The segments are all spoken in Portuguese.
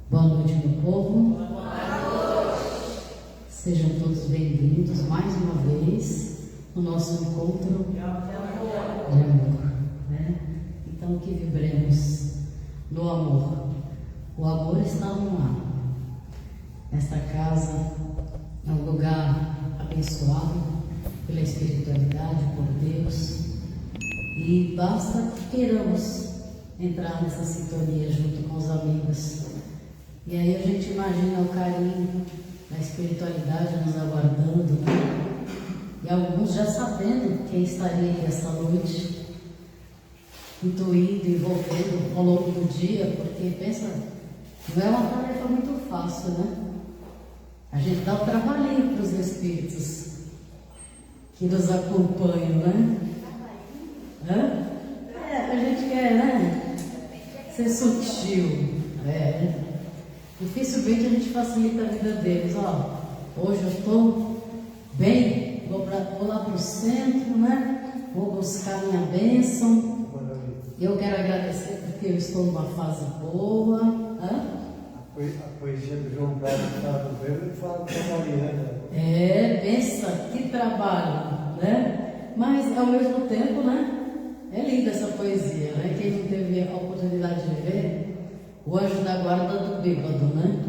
Boa noite, meu povo. Boa noite. Sejam todos bem-vindos mais uma vez no nosso encontro de amor, né? Então, que vibremos no amor. O amor está no ar. Esta casa é um lugar abençoado pela espiritualidade, por Deus. E basta que queiramos entrar nessa sintonia junto com os amigos. E aí a gente imagina o carinho da espiritualidade nos aguardando, né? E alguns já sabendo quem estaria aqui esta noite, intuindo, envolvendo ao longo do dia, porque pensa, não é uma tarefa muito fácil, né? A gente dá um trabalhinho para os espíritos que nos acompanham, né? A gente quer, né? Ser sutil, Dificilmente a gente facilita a vida deles. Hoje eu estou bem, vou lá para o centro, né? Vou buscar minha bênção. Eu quero agradecer porque eu estou numa fase boa. A poesia do João Carlos estava no verbo e fala da Mariana. Pensa que trabalho, né? Mas ao mesmo tempo, né? É linda essa poesia, né? Quem não teve a oportunidade de ver, o anjo da guarda do bêbado, né?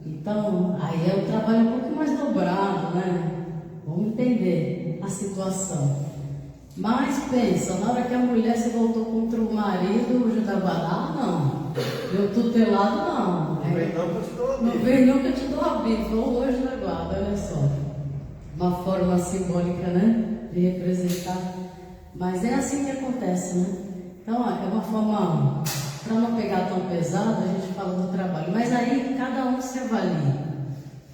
Então, aí é um trabalho um pouco mais dobrado, né? Vamos entender a situação. Mas pensa, na hora que a mulher se voltou contra o marido, o anjo da guarda, não. Eu tutelado, não. Não vem não que eu te dou a bife. Não vem não que eu te dou a bife. O anjo da guarda, olha só. Uma forma simbólica, né? De representar. Mas é assim que acontece, né? Então, é uma forma, para não pegar tão pesado, a gente fala do trabalho. Mas aí, cada um se avalia.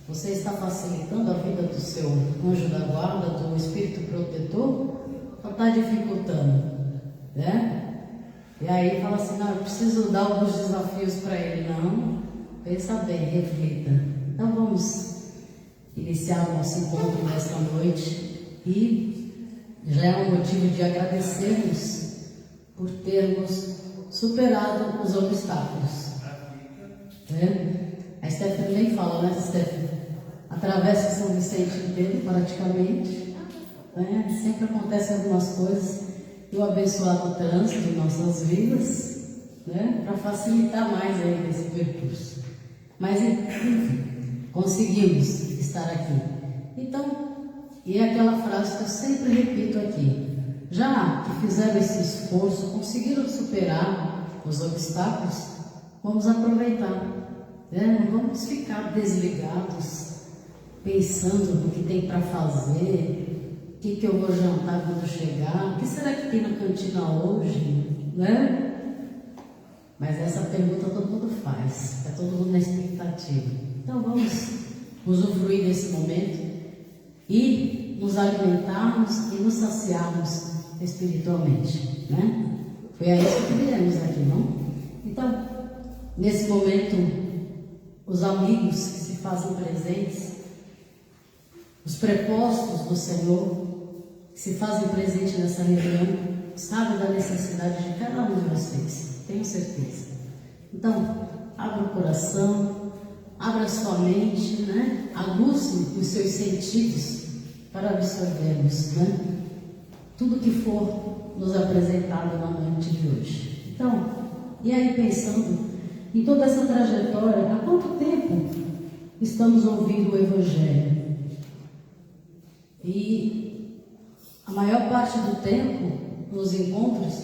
Você está facilitando a vida do seu anjo da guarda, do espírito protetor, ou está dificultando, né? E aí fala assim, não, eu preciso dar alguns desafios para ele. Não, pensa bem, reflita. Então, vamos iniciar o nosso encontro nesta noite e já é um motivo de agradecermos por termos superado os obstáculos. A Stephanie nem fala, né, Stephanie? Atravessa São Vicente inteiro, praticamente. Sempre acontecem algumas coisas. E o abençoado trânsito em nossas vidas, para facilitar mais ainda esse percurso. Mas, enfim, conseguimos estar aqui. Então, e é aquela frase que eu sempre repito aqui. Já que fizeram esse esforço, conseguiram superar os obstáculos, vamos aproveitar. Não vamos ficar desligados, pensando no que tem para fazer, o que eu vou jantar quando chegar, o que será que tem na cantina hoje, Mas essa pergunta todo mundo faz, está todo mundo na expectativa. Então vamos usufruir desse momento e nos alimentarmos e nos saciarmos espiritualmente, Foi a isso que viemos aqui, não? Então, nesse momento, os amigos que se fazem presentes, os prepostos do Senhor, que se fazem presentes nessa reunião, sabem da necessidade de cada um de vocês, tenho certeza. Então, abra o coração, abra a sua mente, aguce os seus sentidos para absorvermos, tudo que for nos apresentado na noite de hoje. Então, e aí pensando em toda essa trajetória, há quanto tempo estamos ouvindo o Evangelho? E a maior parte do tempo, nos encontros,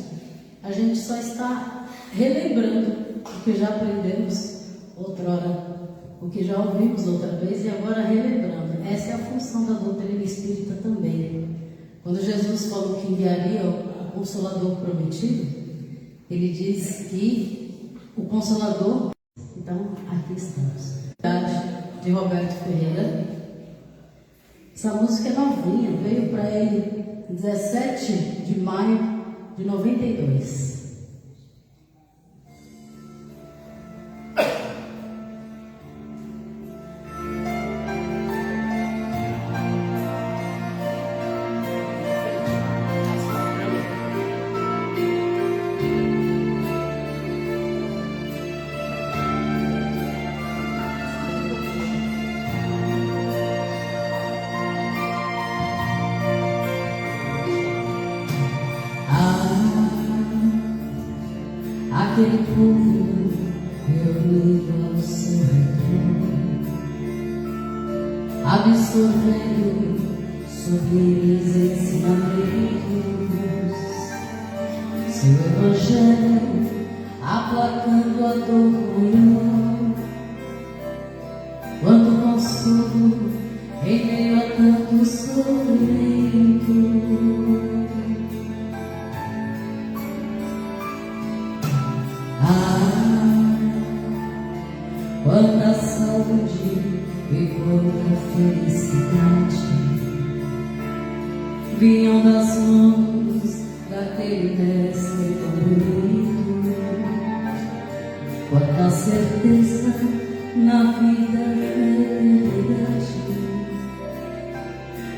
a gente só está relembrando o que já aprendemos outrora, o que já ouvimos outra vez e agora relembrando. Essa é a função da doutrina espírita também. Quando Jesus falou que enviaria o Consolador prometido, ele diz que o Consolador, então aqui estamos. De Roberto Ferreira. Essa música é novinha, veio para ele 17 de maio de 92. aquele povo reunido ao seu redor, absorvendo sublimes ensinamentos, seu evangelho aplacando a dor maior. Quanto consolo em meio a tanto sofrimento. Quanta saúde e quanta felicidade vinham das mãos daquele mestre tão bonito. Quanta certeza na vida e eternidade,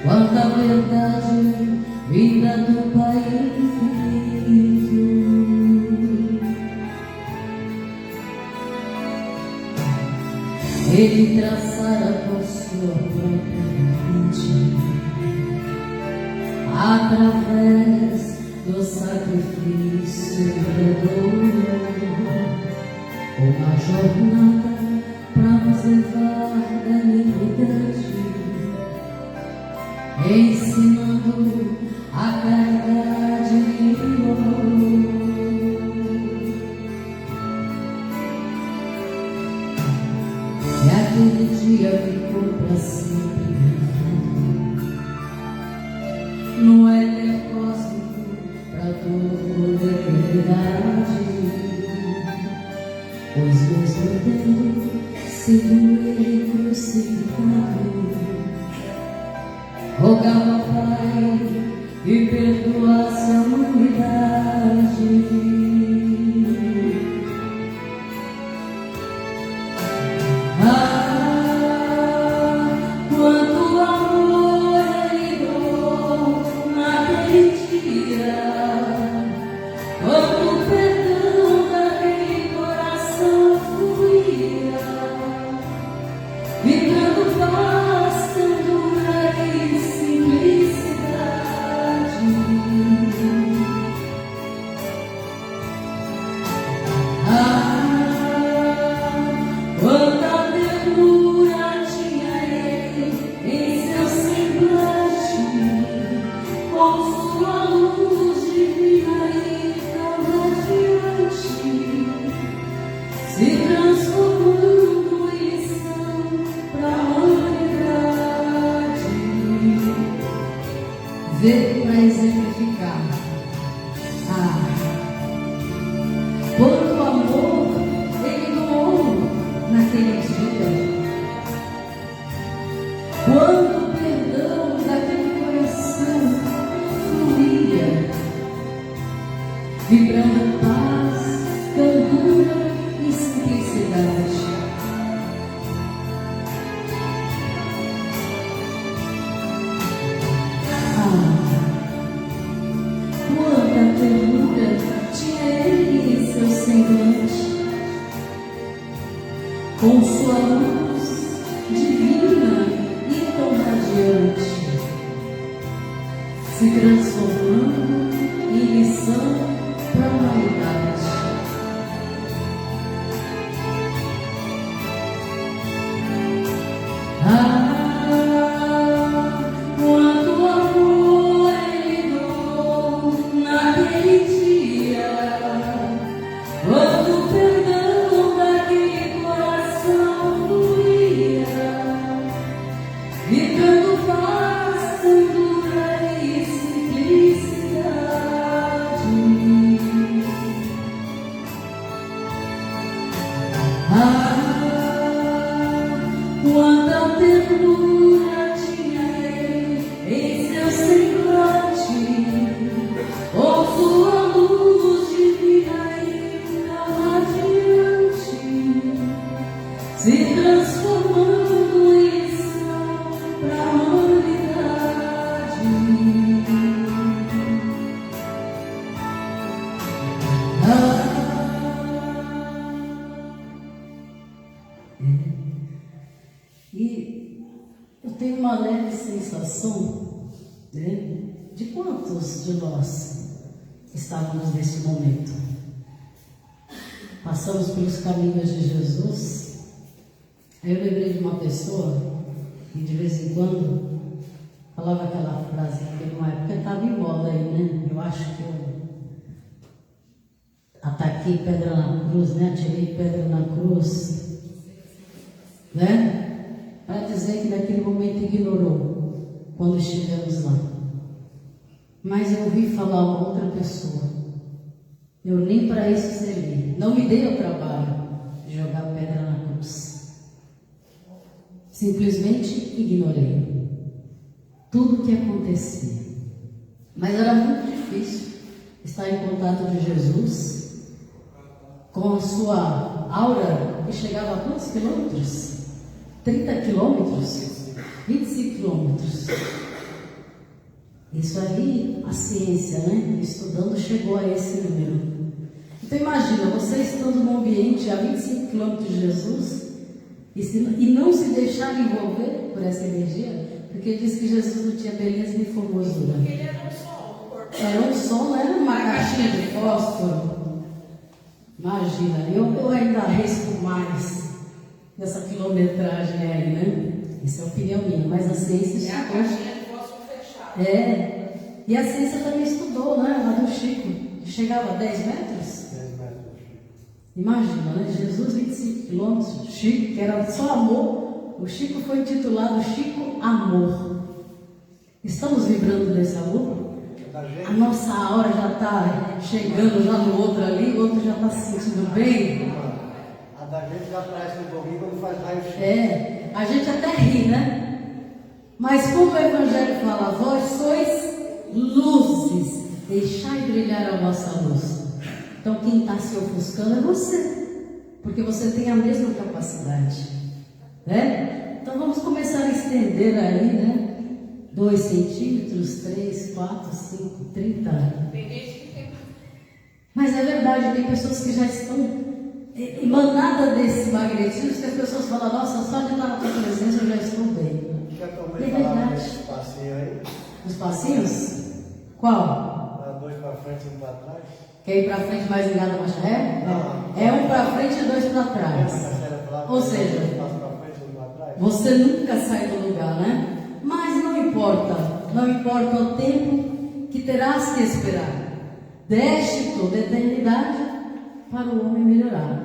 quanta verdade vinda do Pai infinito. Ele traçara por sua própria mente, através do sacrifício redentor, uma jornada para nos levar da liberdade, ensinando a caridade e o amor. E aquele dia ficou para sempre gravado no éter cósmico para toda a eternidade, pois mesmo tendo sido ele crucificado, rogava ao Pai que perdoasse a humanidade. Quanto amor ele deu naquele dia, quanto perdão daquele coração fluía, vibrando paz, ternura e simplicidade. Quanta ternura tinha ele em seu semblante, com sua luz divina e tão radiante, se transformando em lição para a humanidade. Veio para exemplificar quanto amor ele doou naquele dia, quanto perdão daquele coração fluía, vibrando paz, candura e simplicidade. Quanta ternura tinha ele em seu semblante, com sua luz divina e tão radiante, se transformando em lição para a humanidade. Quanto amor ele deu naquele dia, quanto perdão daquele coração fluía, vibrando paz, ternura e simplicidade. Quanta ternura tinha ele em seu semblante, com sua luz divina e tão radiante, se transformando em lição para a humanidade. E eu tenho uma leve sensação, né, de quantos de nós estávamos nesse momento. passamos pelos caminhos de Jesus. Aí eu lembrei de uma pessoa que de vez em quando falava aquela frase que numa época estava em moda aí, né? Eu acho que eu ataquei pedra na cruz, né? Atirei pedra na cruz, né? Para dizer que naquele momento ignorou quando estivemos lá. Mas eu ouvi falar uma outra pessoa. Eu nem para isso servi. Não me dei ao trabalho de jogar pedra na cruz. Simplesmente ignorei tudo o que acontecia. Mas era muito difícil estar em contato de Jesus com a sua aura que chegava a quantos quilômetros? 30 quilômetros? 25 quilômetros. Isso aí, a ciência, né? Estudando, chegou a esse número. Então imagina, você estando num ambiente a 25 quilômetros de Jesus e não se deixar envolver por essa energia, porque diz que Jesus não tinha beleza nem formosura. Porque ele era um sol. Era um som, não era uma caixinha de fósforo. Imagina, eu ainda arrisco mais nessa quilometragem aí, né? Essa é a opinião minha, mas a ciência É a estudou. caixinha de fósforo fechada. É, e a ciência também estudou, né? Lá do Chico, que chegava a 10 metros. 10 metros. Imagina, né? Jesus, 25 quilômetros, Chico, que era só amor. O Chico foi intitulado Chico Amor. Estamos vibrando nesse amor? A nossa aura já está chegando já no outro ali, o outro já está se sentindo bem. A da gente já aparece um pouquinho quando faz raio-x. É, a gente até ri, né? Mas como o Evangelho fala, vós sois luzes, deixai brilhar a vossa luz. Então quem está se ofuscando é você, porque você tem a mesma capacidade, né? Então vamos começar a estender aí, né? 2 centímetros, 3, 4, 5, 30. Tem gente que tem. Mas é verdade, tem pessoas que já estão emanadas desse magnetismo, que as pessoas falam, nossa, só de estar na tua presença eu já estou bem. Já É tomei falar verdade. desse passeio aí? Os passinhos? Qual? Dá 2 para frente e 1 para trás. Quer ir para frente mais ligado a marcha ré? Não. É 1 para frente e 2 para Lembra que trás. a senhora falava? Ou seja, 2 passos para frente e 1 para trás. você nunca sai do lugar, né? Mas não importa o tempo que terás que esperar. Deste toda a eternidade para o homem melhorar.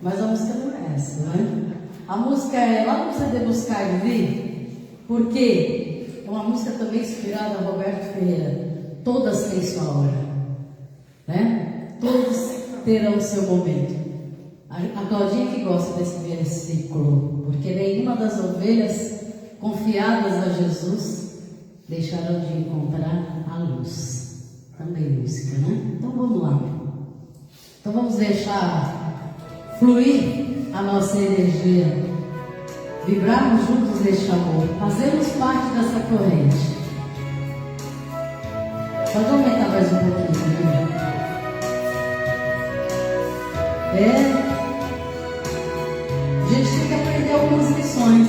Mas a música não é essa, né? A música é lá no CD Buscar e Vir, porque é uma música também inspirada a Roberto Ferreira. Todas têm sua hora, né? Todos terão o seu momento. A Claudinha que gosta desse versículo, porque nenhuma das ovelhas confiadas a Jesus deixarão de encontrar a luz. Também música, né? Então vamos lá. Então vamos deixar fluir a nossa energia, vibrarmos juntos neste amor, fazermos parte dessa corrente. Pode aumentar mais um pouquinho, né? A gente tem que aprender algumas lições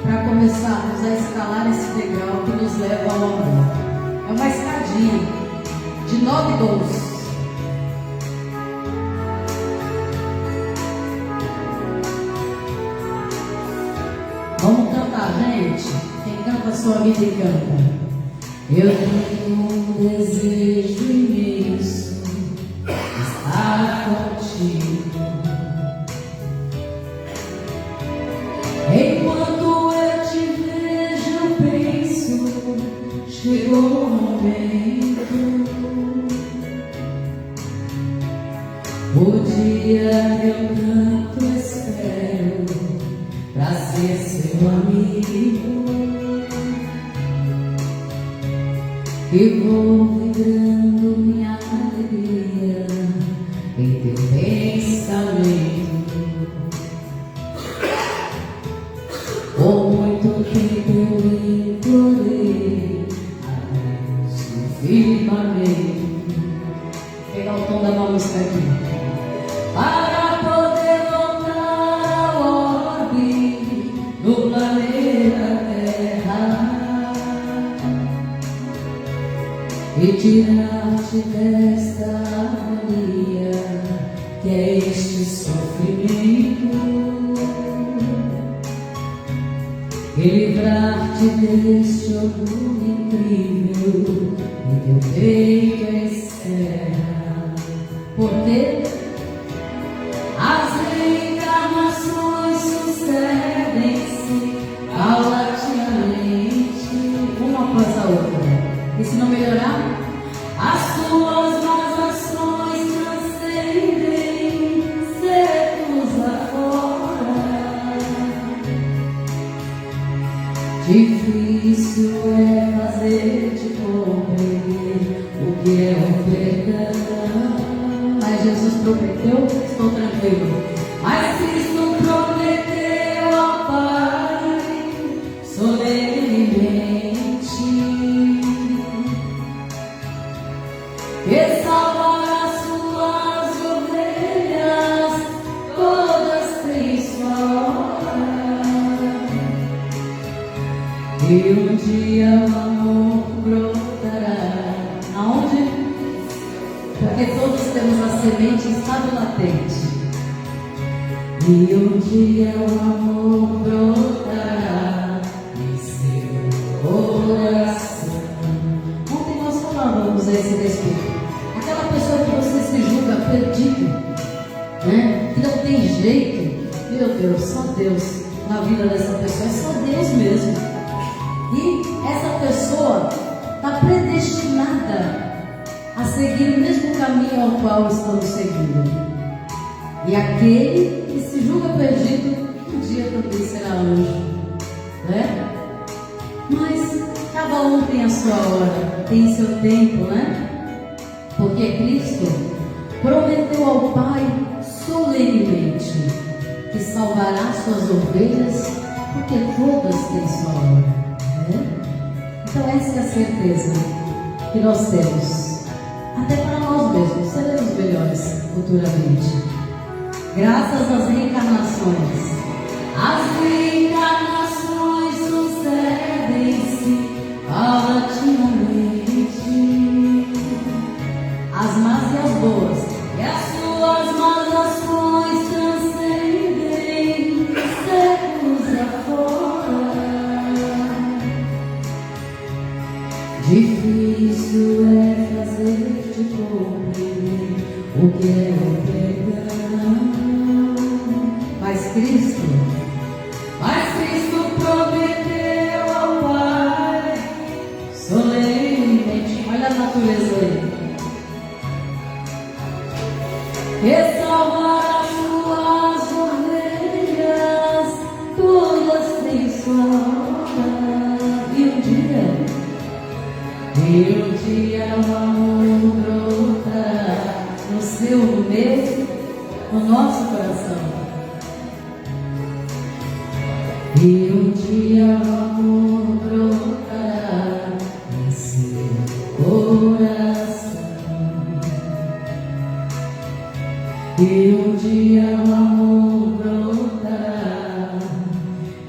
para começarmos a escalar esse degrau que nos leva ao amor. É uma escadinha de 9 dons. Vamos cantar, gente? Quem canta a sua vida e canta. Eu tenho um desejo imenso, estar contigo. Enquanto eu te vejo, eu penso, chegou o momento. O dia eu tanto espero pra ser seu amigo. E vou vibrando minha alegria em teu pensamento. Por muito tempo eu implorei a Deus no firmamento. Vou pegar o tom da música aqui. Para poder voltar ao orbe do planeta Terra e tirar-te desta agonia que é este sofrimento e livrar-te deste orgulho incrível e teu peito encerra. Porque as reencarnações sucedem-se paulatinamente, uma após a outra. E se não melhorar, as tuas más ações transcendem séculos afora. Difícil é fazer-te compreender o que é o perdão. Mas Jesus prometeu, estou tranquilo. Mas Cristo prometeu ao Pai solenemente que salvará as suas ovelhas, todas têm sua hora. E um dia o amor brotará. Aonde? Porque todos temos a semente em estado latente. E um dia o amor brotará em seu coração. Ontem nós falávamos a esse respeito. Aquela pessoa que você se julga perdido, né? Que não tem jeito. Meu Deus, só Deus na vida dessa pessoa. É só Deus mesmo. E essa pessoa está predestinada a seguir o mesmo caminho ao qual estamos seguindo. E aquele que se julga perdido, um dia também será anjo, né? Mas cada um tem a sua hora, tem seu tempo, né? Porque Cristo prometeu ao Pai solenemente que salvará suas ovelhas, porque todas têm sua hora, né? Então essa é a certeza que nós temos. Até para nós mesmos, seremos melhores futuramente. Graças às reencarnações. As reencarnações sucedem-se paulatinamente. As más e as boas. E as suas más ações transcendem séculos afora. Difícil é fazer-te compreender o que é o perdão. Mas Cristo prometeu ao Pai solenemente. Olha a natureza aí. Que salvará as suas ovelhas, todas têm sua hora. E um dia o amor brotará no seu, no meu, no nosso coração. E um dia o amor brotará no seu coração. E um dia o amor brotará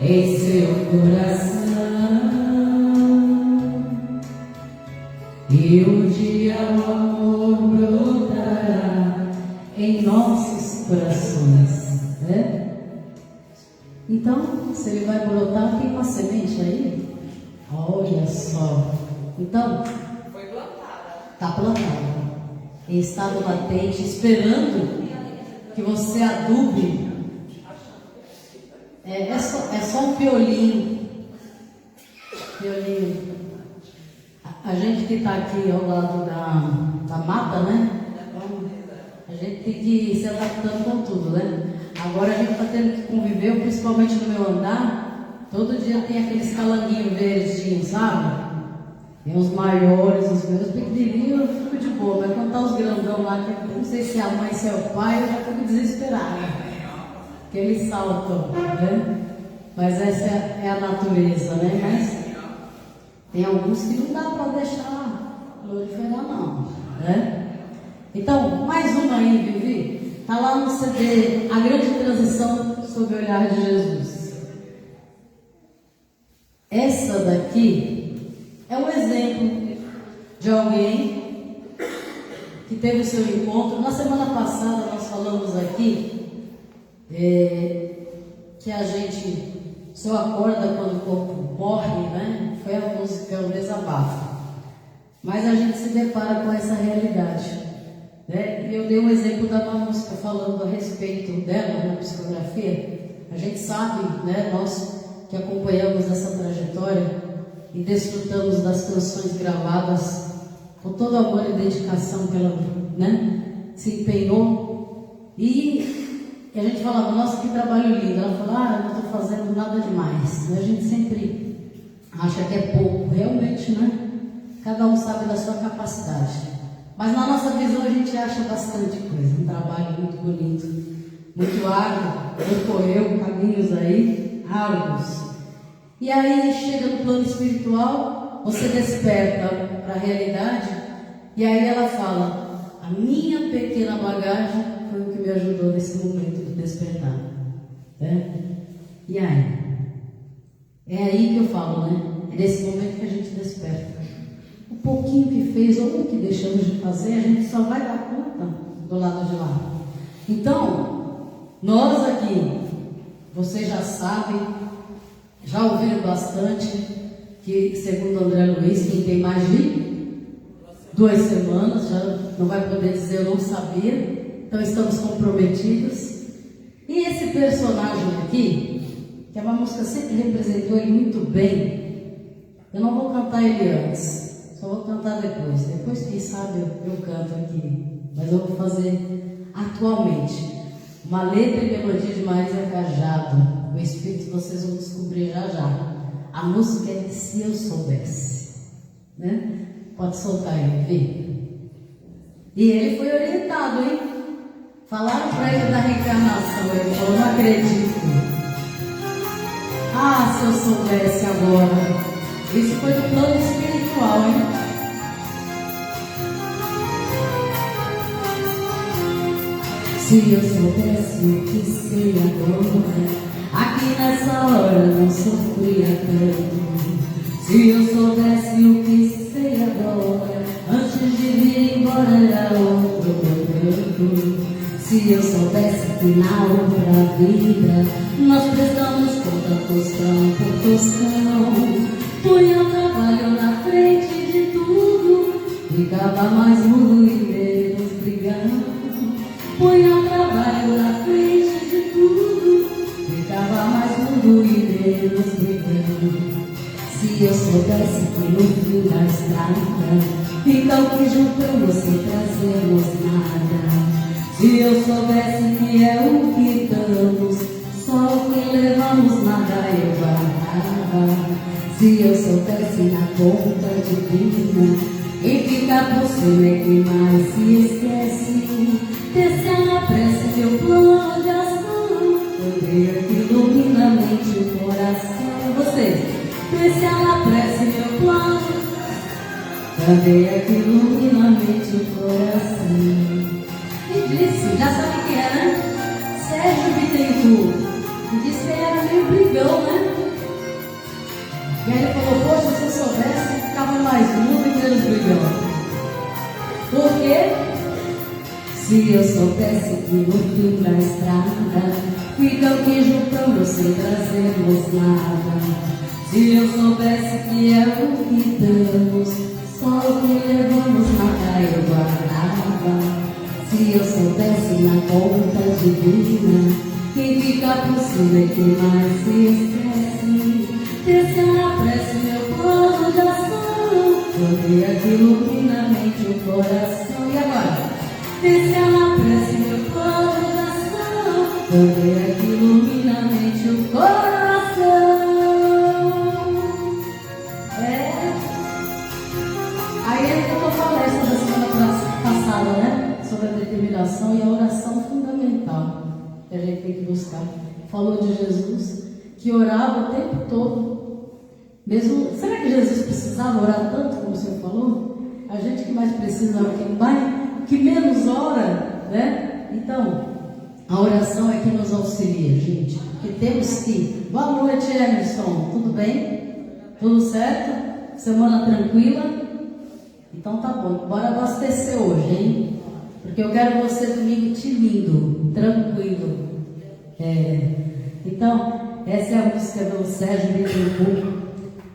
em seu coração. E um dia o amor brotará em nossos corações, né? Então, se ele vai brotar, tem uma semente aí? Olha só. Então, foi plantada. está plantada, em estado latente, esperando que você adube. É só um piolinho. Piolinho. A gente que está aqui ao lado da mata, né? A gente tem que ir se adaptando com tudo, né? Agora a gente está tendo que conviver, principalmente no meu andar. Todo dia tem aqueles calanguinhos verdinhos, sabe? Tem os maiores, os meus pequenininhos, eu fico de boa. Mas quando tá os grandão lá, que eu não sei se é a mãe, se é o pai, eu já fico desesperada. Porque eles saltam, né? Mas essa é a natureza, né? Mas tem alguns que não dá para deixar proliferar, não, né? Então, mais uma aí, Vivi. Está lá no CD, A Grande Transição sob o Olhar de Jesus. Essa daqui é um exemplo de alguém que teve o seu encontro. Na semana passada nós falamos falamos aqui, que a gente só acorda quando o corpo morre, né? Foi a música, o desabafo. Mas a gente se depara com essa realidade, né? E eu dei um exemplo da música falando a respeito dela na psicografia. A gente sabe, né, nós que acompanhamos essa trajetória e desfrutamos das canções gravadas com todo o amor e dedicação que ela, né, se empenhou. E a gente falava, nossa, que trabalho lindo. Ela falava, eu não estou fazendo nada demais. E a gente sempre acha que é pouco. Realmente, né? Cada um sabe da sua capacidade. Mas na nossa visão a gente acha bastante coisa. Um trabalho muito bonito, muito árduo. Percorreu caminhos aí, árduos. E aí chega no plano espiritual, você desperta para a realidade. E aí ela fala, a minha pequena bagagem foi o que me ajudou nesse momento de despertar. Né? E aí? É aí que eu falo, né? É nesse momento que a gente desperta. O pouquinho que fez ou o que deixamos de fazer, a gente só vai dar conta do lado de lá. Então, nós aqui, vocês já sabem, já ouviram bastante, que segundo André Luiz, quem tem mais de 2 semanas, já não vai poder dizer eu não sabia, então estamos comprometidos. E esse personagem aqui, que a música sempre representou ele muito bem, eu não vou cantar ele antes. Só vou cantar depois. Depois, quem sabe, eu canto aqui. Mas eu vou fazer atualmente. Uma letra e melodia de Marisa Cajado. O Espírito vocês vão descobrir já já. A música é Se Eu Soubesse. Né? Pode soltar ele, vem. E ele foi orientado, hein? Falaram para ele da reencarnação. Ele falou, não acredito. Ah, se eu soubesse agora. Isso foi do plano espiritual, hein? Se eu soubesse o que sei agora, aqui nessa hora não sofria tanto. Se eu soubesse o que sei agora, antes de vir embora era outro canto. Se eu soubesse que na outra vida nós prestamos conta tostão por tostão, punha o trabalho na frente de tudo, ficava mais mudo e menos brigando. Punha o trabalho na frente de tudo, ficava mais mudo e menos brigando. Se eu soubesse que no fim da estrada fica o que juntamos sem trazermos nada. Se eu soubesse que é o que damos, só o que levamos nada eu guardava. Se eu soubesse na conta divina, e ficar por cima é que mais se esquece. Descer na prece meu plano de ação, poder que ilumina a mente e o coração. Vocês, descer na prece meu plano, poder que ilumina a mente e o coração. E disse, já sabe quem é, né? Sérgio Bittencourt. E disse que ele era meio brigão, né? E aí ele falou, poxa, se eu soubesse, ficava mais mudo e menos brigão. Por quê? Se eu soubesse que no fim da estrada fica o que juntamos sem trazermos nada. Se eu soubesse que é o que damos, só o que levamos nada eu guardava. Se eu soubesse na conta divina, quem fica por cima é quem mais se esquece. Descer na prece meu plano de ação, poder que ilumina a mente e o coração. E agora? Descer na prece meu plano de ação, poder que ilumina a mente e o coração. Aí ele contou palestra da semana passada, né? Sobre a determinação e a oração fundamental que a gente tem que buscar. Falou de Jesus, que orava o tempo todo. Mesmo, será que Jesus precisava orar tanto como o Senhor falou? A gente que mais precisa é o que menos ora, né? Então, a oração é que nos auxilia, gente. Porque temos que... Boa noite, Emerson. Tudo bem? Tudo certo? Semana tranquila? Então tá bom. Bora abastecer hoje, hein? Porque eu quero você domingo tinindo, tranquilo. Então, essa é a música do Sérgio Bittencourt,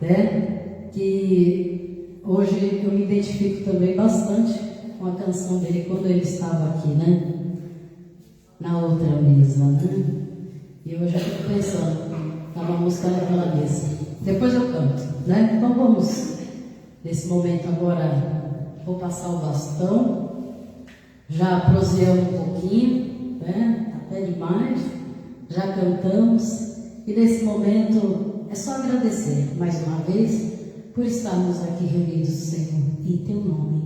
né? Que hoje eu me identifico também bastante com a canção dele quando ele estava aqui, né? Na outra mesa, né? E hoje eu fico pensando, tá uma música naquela mesa. Depois eu canto, né? Então vamos, nesse momento agora, vou passar o bastão. Já proseamos um pouquinho, né? Até demais. Já cantamos. E nesse momento é só agradecer mais uma vez por estarmos aqui reunidos, Senhor, em Teu nome.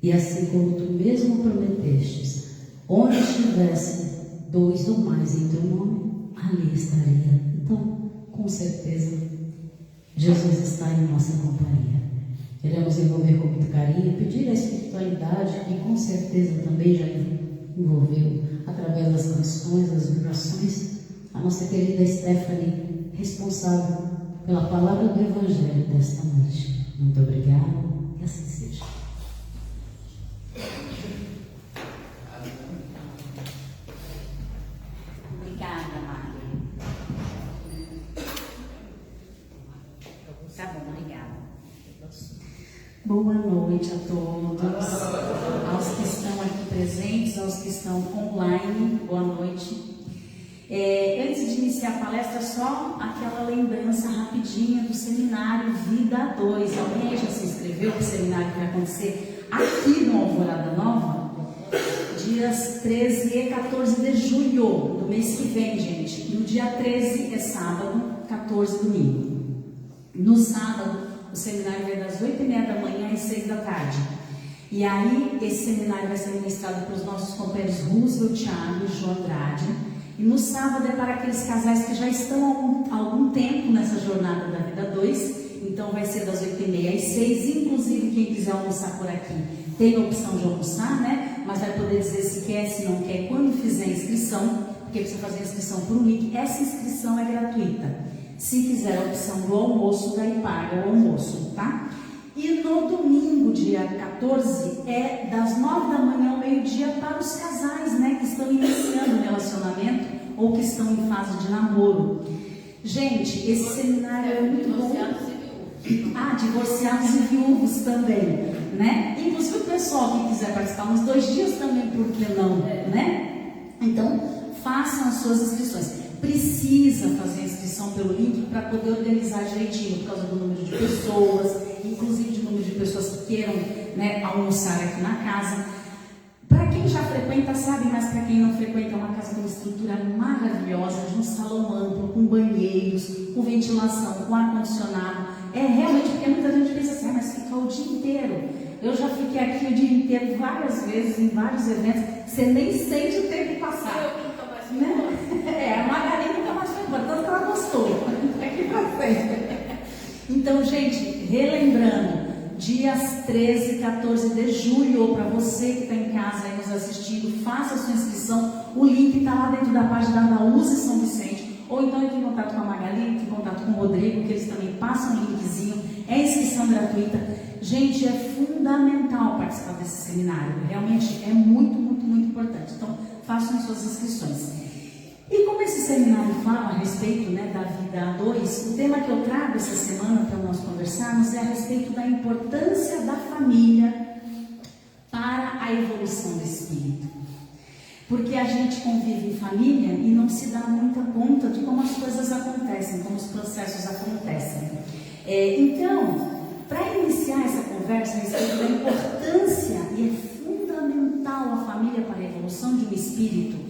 E assim como Tu mesmo prometestes, onde estivesse 2 ou mais em Teu nome, ali estaria. Então, com certeza, Jesus está em nossa companhia. Queremos envolver com muito carinho, pedir a espiritualidade, que com certeza também já envolveu, através das canções, das vibrações, a nossa querida Stephanie, responsável pela palavra do Evangelho desta noite. Muito obrigada, que assim seja. Obrigada, Maria. Tá bom, obrigada. Boa noite a todos, aos que estão aqui presentes, aos que estão online, boa noite. Antes de iniciar a palestra, só aquela lembrança rapidinha do seminário Vida 2. Alguém já se inscreveu para o seminário que vai acontecer aqui no Alvorada Nova? Dias 13 e 14 de julho do mês que vem, gente. No dia 13 é sábado, 14 domingo. No sábado, o seminário vai das 8h30 da manhã às 6 da tarde. E aí, esse seminário vai ser ministrado para os nossos companheiros Roosevelt, Thiago e João Andrade. E no sábado é para aqueles casais que já estão há algum tempo nessa jornada da Vida 2. Então vai ser das 8h30 às 6. Inclusive, quem quiser almoçar por aqui tem a opção de almoçar, né? Mas vai poder dizer se quer, se não quer, quando fizer a inscrição. Porque precisa fazer a inscrição por um link. Essa inscrição é gratuita. Se quiser a opção do almoço, daí paga o almoço, tá? E no domingo, dia 14, é das 9 da manhã ao meio-dia para os casais, né? Que estão iniciando o relacionamento ou que estão em fase de namoro. Gente, esse seminário é muito bom. Divorciados e viúvos também, né? Inclusive o pessoal que quiser participar uns 2 dias também, por que não, né? Então, façam as suas inscrições. Precisa fazer a inscrição pelo link para poder organizar direitinho, por causa do número de pessoas, inclusive de número de pessoas que queiram, né, almoçar aqui na casa. Para quem já frequenta sabe, mas para quem não frequenta, é uma casa com uma estrutura maravilhosa, de um salão amplo, com banheiros, com ventilação, com ar-condicionado. É realmente, porque muita gente pensa assim, mas fica o dia inteiro. Eu já fiquei aqui o dia inteiro várias vezes, em vários eventos, você nem sente o tempo passar. Né? A Margarida nunca mais foi embora, tanto que ela gostou. Aqui pra frente. Então, gente, relembrando, dias 13 e 14 de julho, para você que está em casa aí nos assistindo, faça a sua inscrição. O link está lá dentro da página da USE São Vicente. Ou então entre em contato com a Magali, entre em contato com o Rodrigo, que eles também passam o linkzinho. É inscrição gratuita. Gente, é fundamental participar desse seminário. Realmente é muito, muito, muito importante. Então, façam suas inscrições. E como esse seminário fala a respeito, né, da Vida 2, o tema que eu trago essa semana para nós conversarmos é a respeito da importância da família para a evolução do espírito. Porque a gente convive em família e não se dá muita conta de como as coisas acontecem, como os processos acontecem. Então, para iniciar essa conversa a respeito da importância, e é fundamental a família para a evolução de um espírito,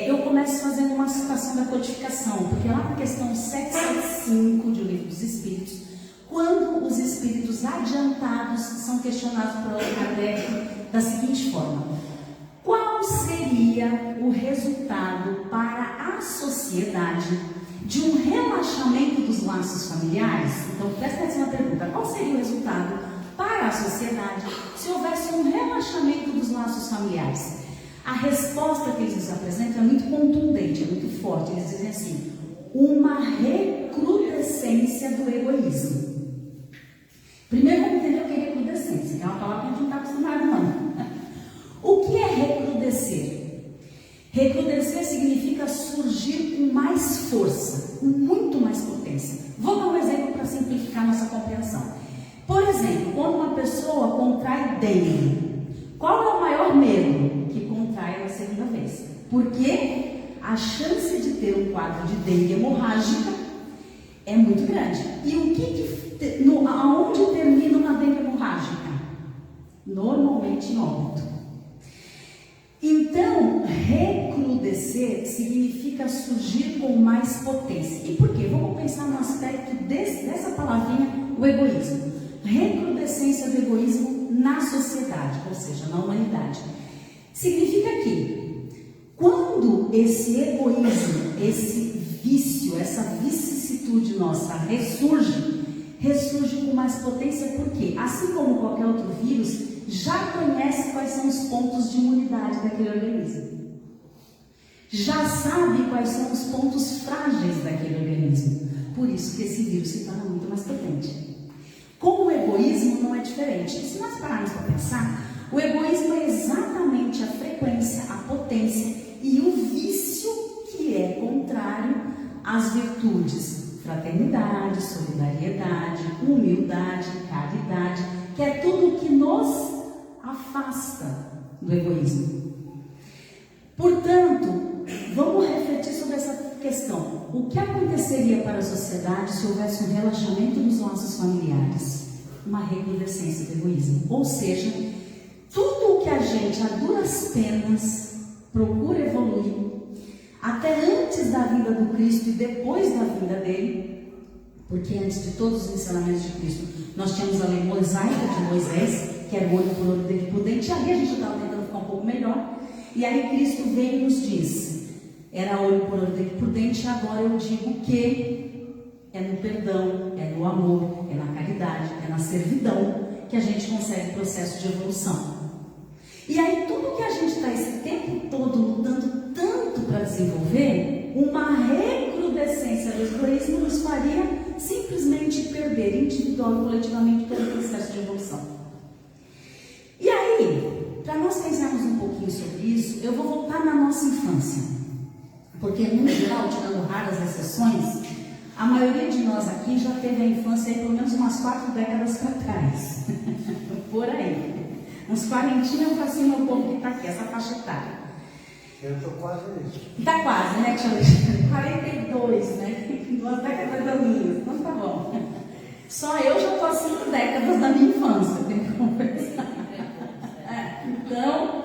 eu começo fazendo uma citação da codificação, porque lá na questão 775 do Livro dos Espíritos, quando os espíritos adiantados são questionados por Allan Kardec da seguinte forma: qual seria o resultado para a sociedade de um relaxamento dos laços familiares? Então, presta atenção na pergunta: qual seria o resultado para a sociedade se houvesse um relaxamento dos laços familiares? A resposta que eles nos apresentam é muito contundente, é muito forte. Eles dizem assim: uma recrudescência do egoísmo. Primeiro vamos entender o que é recrudescência, que é uma palavra que a gente não está acostumado, não. O recrudescer. Recrudescer significa surgir com mais força, com muito mais potência. Vou dar um exemplo para simplificar nossa compreensão. Por exemplo, quando uma pessoa contrai dengue, qual é o maior medo? Que contraia a segunda vez. Porque a chance de ter um quadro de dengue hemorrágica é muito grande. E aonde termina uma dengue hemorrágica? Normalmente em óbito. Então, recrudescer significa surgir com mais potência. E por quê? Vamos pensar no aspecto dessa palavrinha, o egoísmo. Recrudescência do egoísmo na sociedade, ou seja, na humanidade. Significa que, quando esse egoísmo, esse vício, essa vicissitude nossa ressurge com mais potência, porque, assim como qualquer outro vírus, já conhece quais são os pontos de imunidade daquele organismo. Já sabe quais são os pontos frágeis daquele organismo. Por isso que esse vírus se torna muito mais potente. Com o egoísmo não é diferente. E se nós pararmos para pensar, o egoísmo é exatamente a frequência, a potência e o vício que é contrário às virtudes fraternidade, solidariedade, humildade, caridade, que é tudo que nos afasta do egoísmo. Portanto, vamos refletir sobre essa questão. O que aconteceria para a sociedade se houvesse um relaxamento dos laços familiares? Uma recrudescência do egoísmo. Ou seja, tudo o que a gente, a duras penas, procura evoluir, até antes da vinda do Cristo e depois da vinda dele, porque antes de todos os ensinamentos de Cristo, nós tínhamos a lei mosaica de Moisés, que era o olho por olho, dente por dente, e ali a gente estava tentando ficar um pouco melhor, e aí Cristo vem e nos diz, era olho por olho, dente por dente, e agora eu digo que é no perdão, é no amor, é na caridade, é na servidão, que a gente consegue o processo de evolução. E aí tudo que a gente está esse tempo todo lutando tanto para desenvolver, uma recrudescência do egoísmo nos faria simplesmente perder individual e coletivamente todo o processo de evolução. E aí, para nós pensarmos um pouquinho sobre isso, eu vou voltar na nossa infância. Porque, no geral, tirando raras exceções, a maioria de nós aqui já teve a infância aí pelo menos umas 4 décadas para trás. Por aí. Uns 40 para cima o povo que está aqui, essa faixa etária. Eu estou quase nisso. Está quase, né, tia Alexandre? 42, né? 2 décadas da minha. Então tá bom. Só eu já estou há 5 décadas da minha infância, tem que conversar. Então,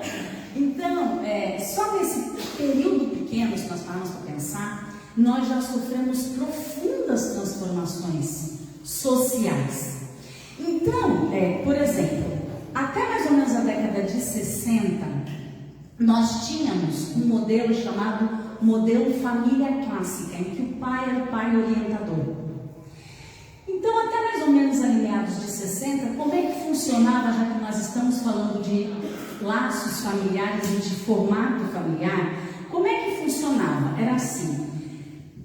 só nesse período pequeno, se nós pararmos para pensar, nós já sofremos profundas transformações sociais. Então, por exemplo, até mais ou menos a década de 60, nós tínhamos um modelo chamado modelo família clássica, em que o pai era o pai orientador. Então, até mais ou menos ali meados de 60, como é que funcionava, já que nós estamos falando de laços familiares e de formato familiar, como é que funcionava? Era assim,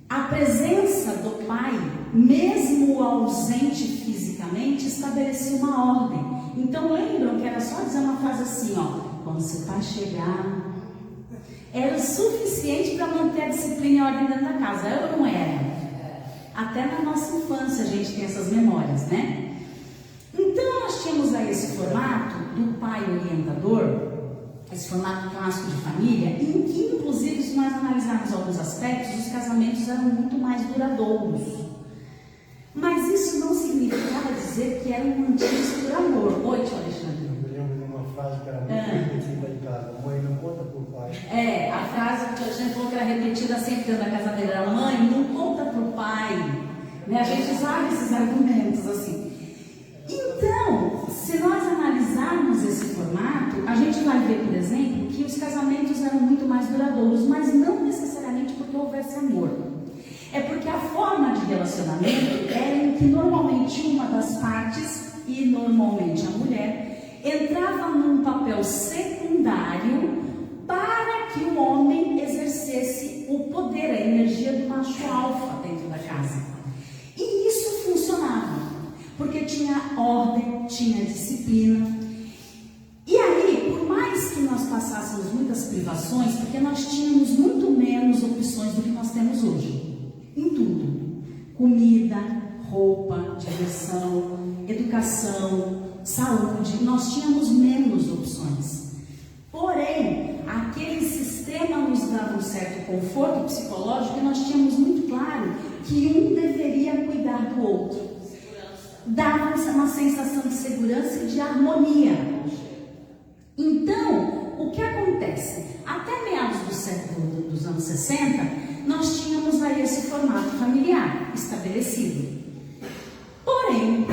a presença do pai, mesmo ausente fisicamente, estabelecia uma ordem. Então, lembram que era só dizer uma frase assim, ó, quando seu pai chegar, era o suficiente para manter a disciplina e a ordem dentro da casa, era ou não era? Até na nossa infância a gente tem essas memórias, né? Então, nós tínhamos aí esse formato do pai orientador, esse formato clássico de família, em que, inclusive, se nós analisarmos alguns aspectos, os casamentos eram muito mais duradouros. Mas isso não significava dizer que eram mantidos por amor. Oi, tio Alexandre. Eu lembro de uma frase que era muito repetida em casa: mãe, não conta por pai. A frase que o tio Alexandre falou que era repetida sempre dentro da casa dele era: mãe, não conta pro pai. Né? A gente usava esses argumentos assim. Então, se nós analisarmos esse formato, a gente vai ver, por exemplo, que os casamentos eram muito mais duradouros, mas não necessariamente porque houvesse amor. É porque a forma de relacionamento era em que normalmente uma das partes, e normalmente a mulher, entrava num papel secundário para que o homem exercesse o poder, a energia do macho alfa dentro da casa. E isso funcionava, porque tinha ordem, tinha disciplina. E aí, por mais que nós passássemos muitas situações porque nós tínhamos muito menos opções do que nós temos hoje. Em tudo. Comida, roupa, diversão, educação, saúde. Nós tínhamos menos opções. Porém, aquele sistema nos dava um certo conforto psicológico e nós tínhamos muito claro que um deveria cuidar do outro. Dava uma sensação de segurança e de harmonia. Então, o que acontece? Até meados do século dos anos 60, nós tínhamos aí esse formato familiar estabelecido. Porém,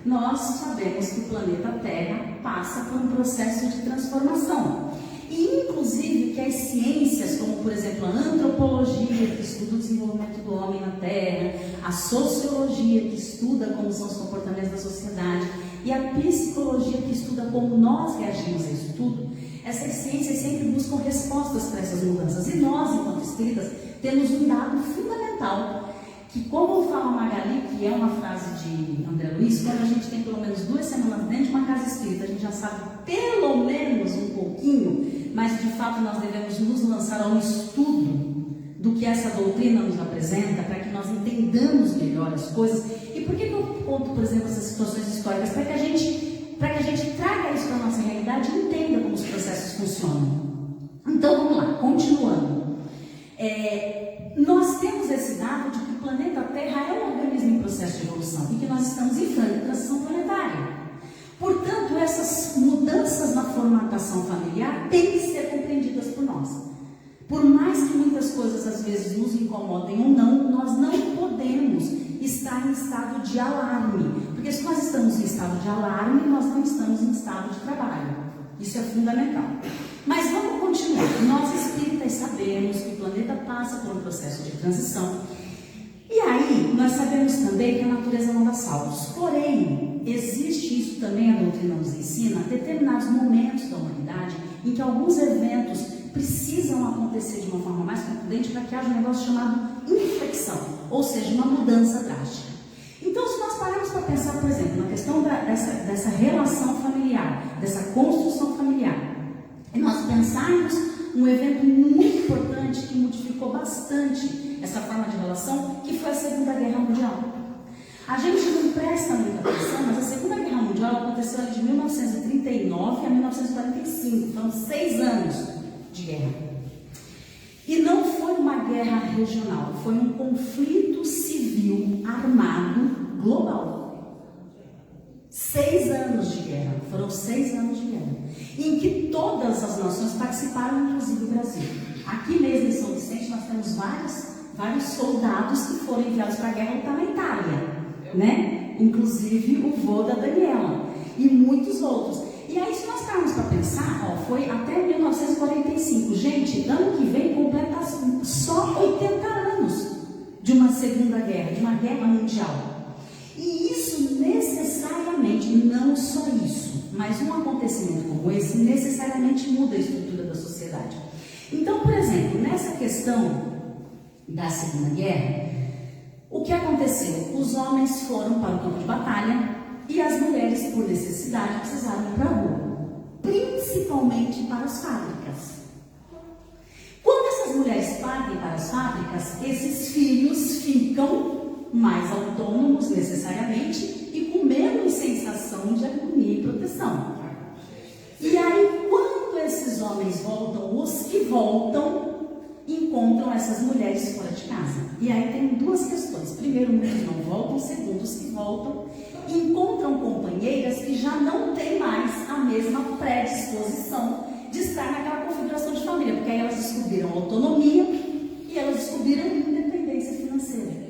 nós sabemos que o planeta Terra passa por um processo de transformação. E, inclusive, que as ciências, como, por exemplo, a antropologia, que estuda o desenvolvimento do homem na Terra, a sociologia, que estuda como são os comportamentos da sociedade, e a psicologia, que estuda como nós reagimos a isso tudo, essas ciências sempre buscam respostas para essas mudanças. E nós, enquanto espíritas, temos um dado fundamental, que, como fala Magali, que é uma frase de André Luiz, quando a gente tem pelo menos 2 semanas dentro de uma casa espírita, a gente já sabe pelo menos um pouquinho, mas de fato nós devemos nos lançar a um estudo do que essa doutrina nos apresenta, para que nós entendamos melhor as coisas. E por que eu conto, por exemplo, essas situações históricas? Para que a gente traga isso para a nossa realidade e entenda como os processos funcionam. Então vamos lá, continuando. Nós temos esse dado de que o planeta Terra é um organismo em processo de evolução e que nós estamos em franca transição planetária. Portanto, essas mudanças na formatação familiar têm que ser compreendidas por nós. Por mais que muitas coisas às vezes nos incomodem ou não, nós não podemos estar em estado de alarme. Porque se nós estamos em estado de alarme, nós não estamos em estado de trabalho. Isso é fundamental. Mas vamos continuar. Nós espíritas sabemos que o planeta passa por um processo de transição. E aí, nós sabemos também que a natureza não dá saltos. Porém, existe isso também, a doutrina nos ensina, determinados momentos da humanidade em que alguns eventos precisam acontecer de uma forma mais contundente para que haja um negócio chamado inflexão, ou seja, uma mudança drástica. Então, se nós pararmos para pensar, por exemplo, na questão dessa relação familiar, dessa construção familiar, e nós pensarmos um evento muito importante que modificou bastante essa forma de relação, que foi a Segunda Guerra Mundial. A gente não presta muita atenção, mas a Segunda Guerra Mundial aconteceu de 1939 a 1945, foram 6 anos de guerra. E não foi uma guerra regional, foi um conflito civil armado global. 6 anos de guerra, foram 6 anos de guerra, em que todas as nações participaram, inclusive o Brasil. Aqui mesmo em São Vicente nós temos vários soldados que foram enviados para a guerra lutar na Itália, né? Inclusive o vô da Daniela e muitos outros. E aí, se nós pararmos para pensar, foi até 1945. Gente, ano que vem completa só 80 anos de uma Segunda Guerra, de uma guerra mundial. E isso necessariamente, não só isso, mas um acontecimento como esse necessariamente muda a estrutura da sociedade. Então, por exemplo, nessa questão da Segunda Guerra, o que aconteceu? Os homens foram para o campo de batalha e as mulheres, por necessidade, precisaram ir para a rua, principalmente para as fábricas. Quando essas mulheres partem para as fábricas, esses filhos ficam mais autônomos necessariamente e com menos sensação de agonia e proteção. E aí, quando esses homens voltam, os que voltam encontram essas mulheres fora de casa. E aí tem 2 questões. Primeiro, muitos não voltam. Segundo, os que voltam encontram companheiras que já não têm mais a mesma predisposição de estar naquela configuração de família, porque aí elas descobriram autonomia e elas descobriram independência financeira.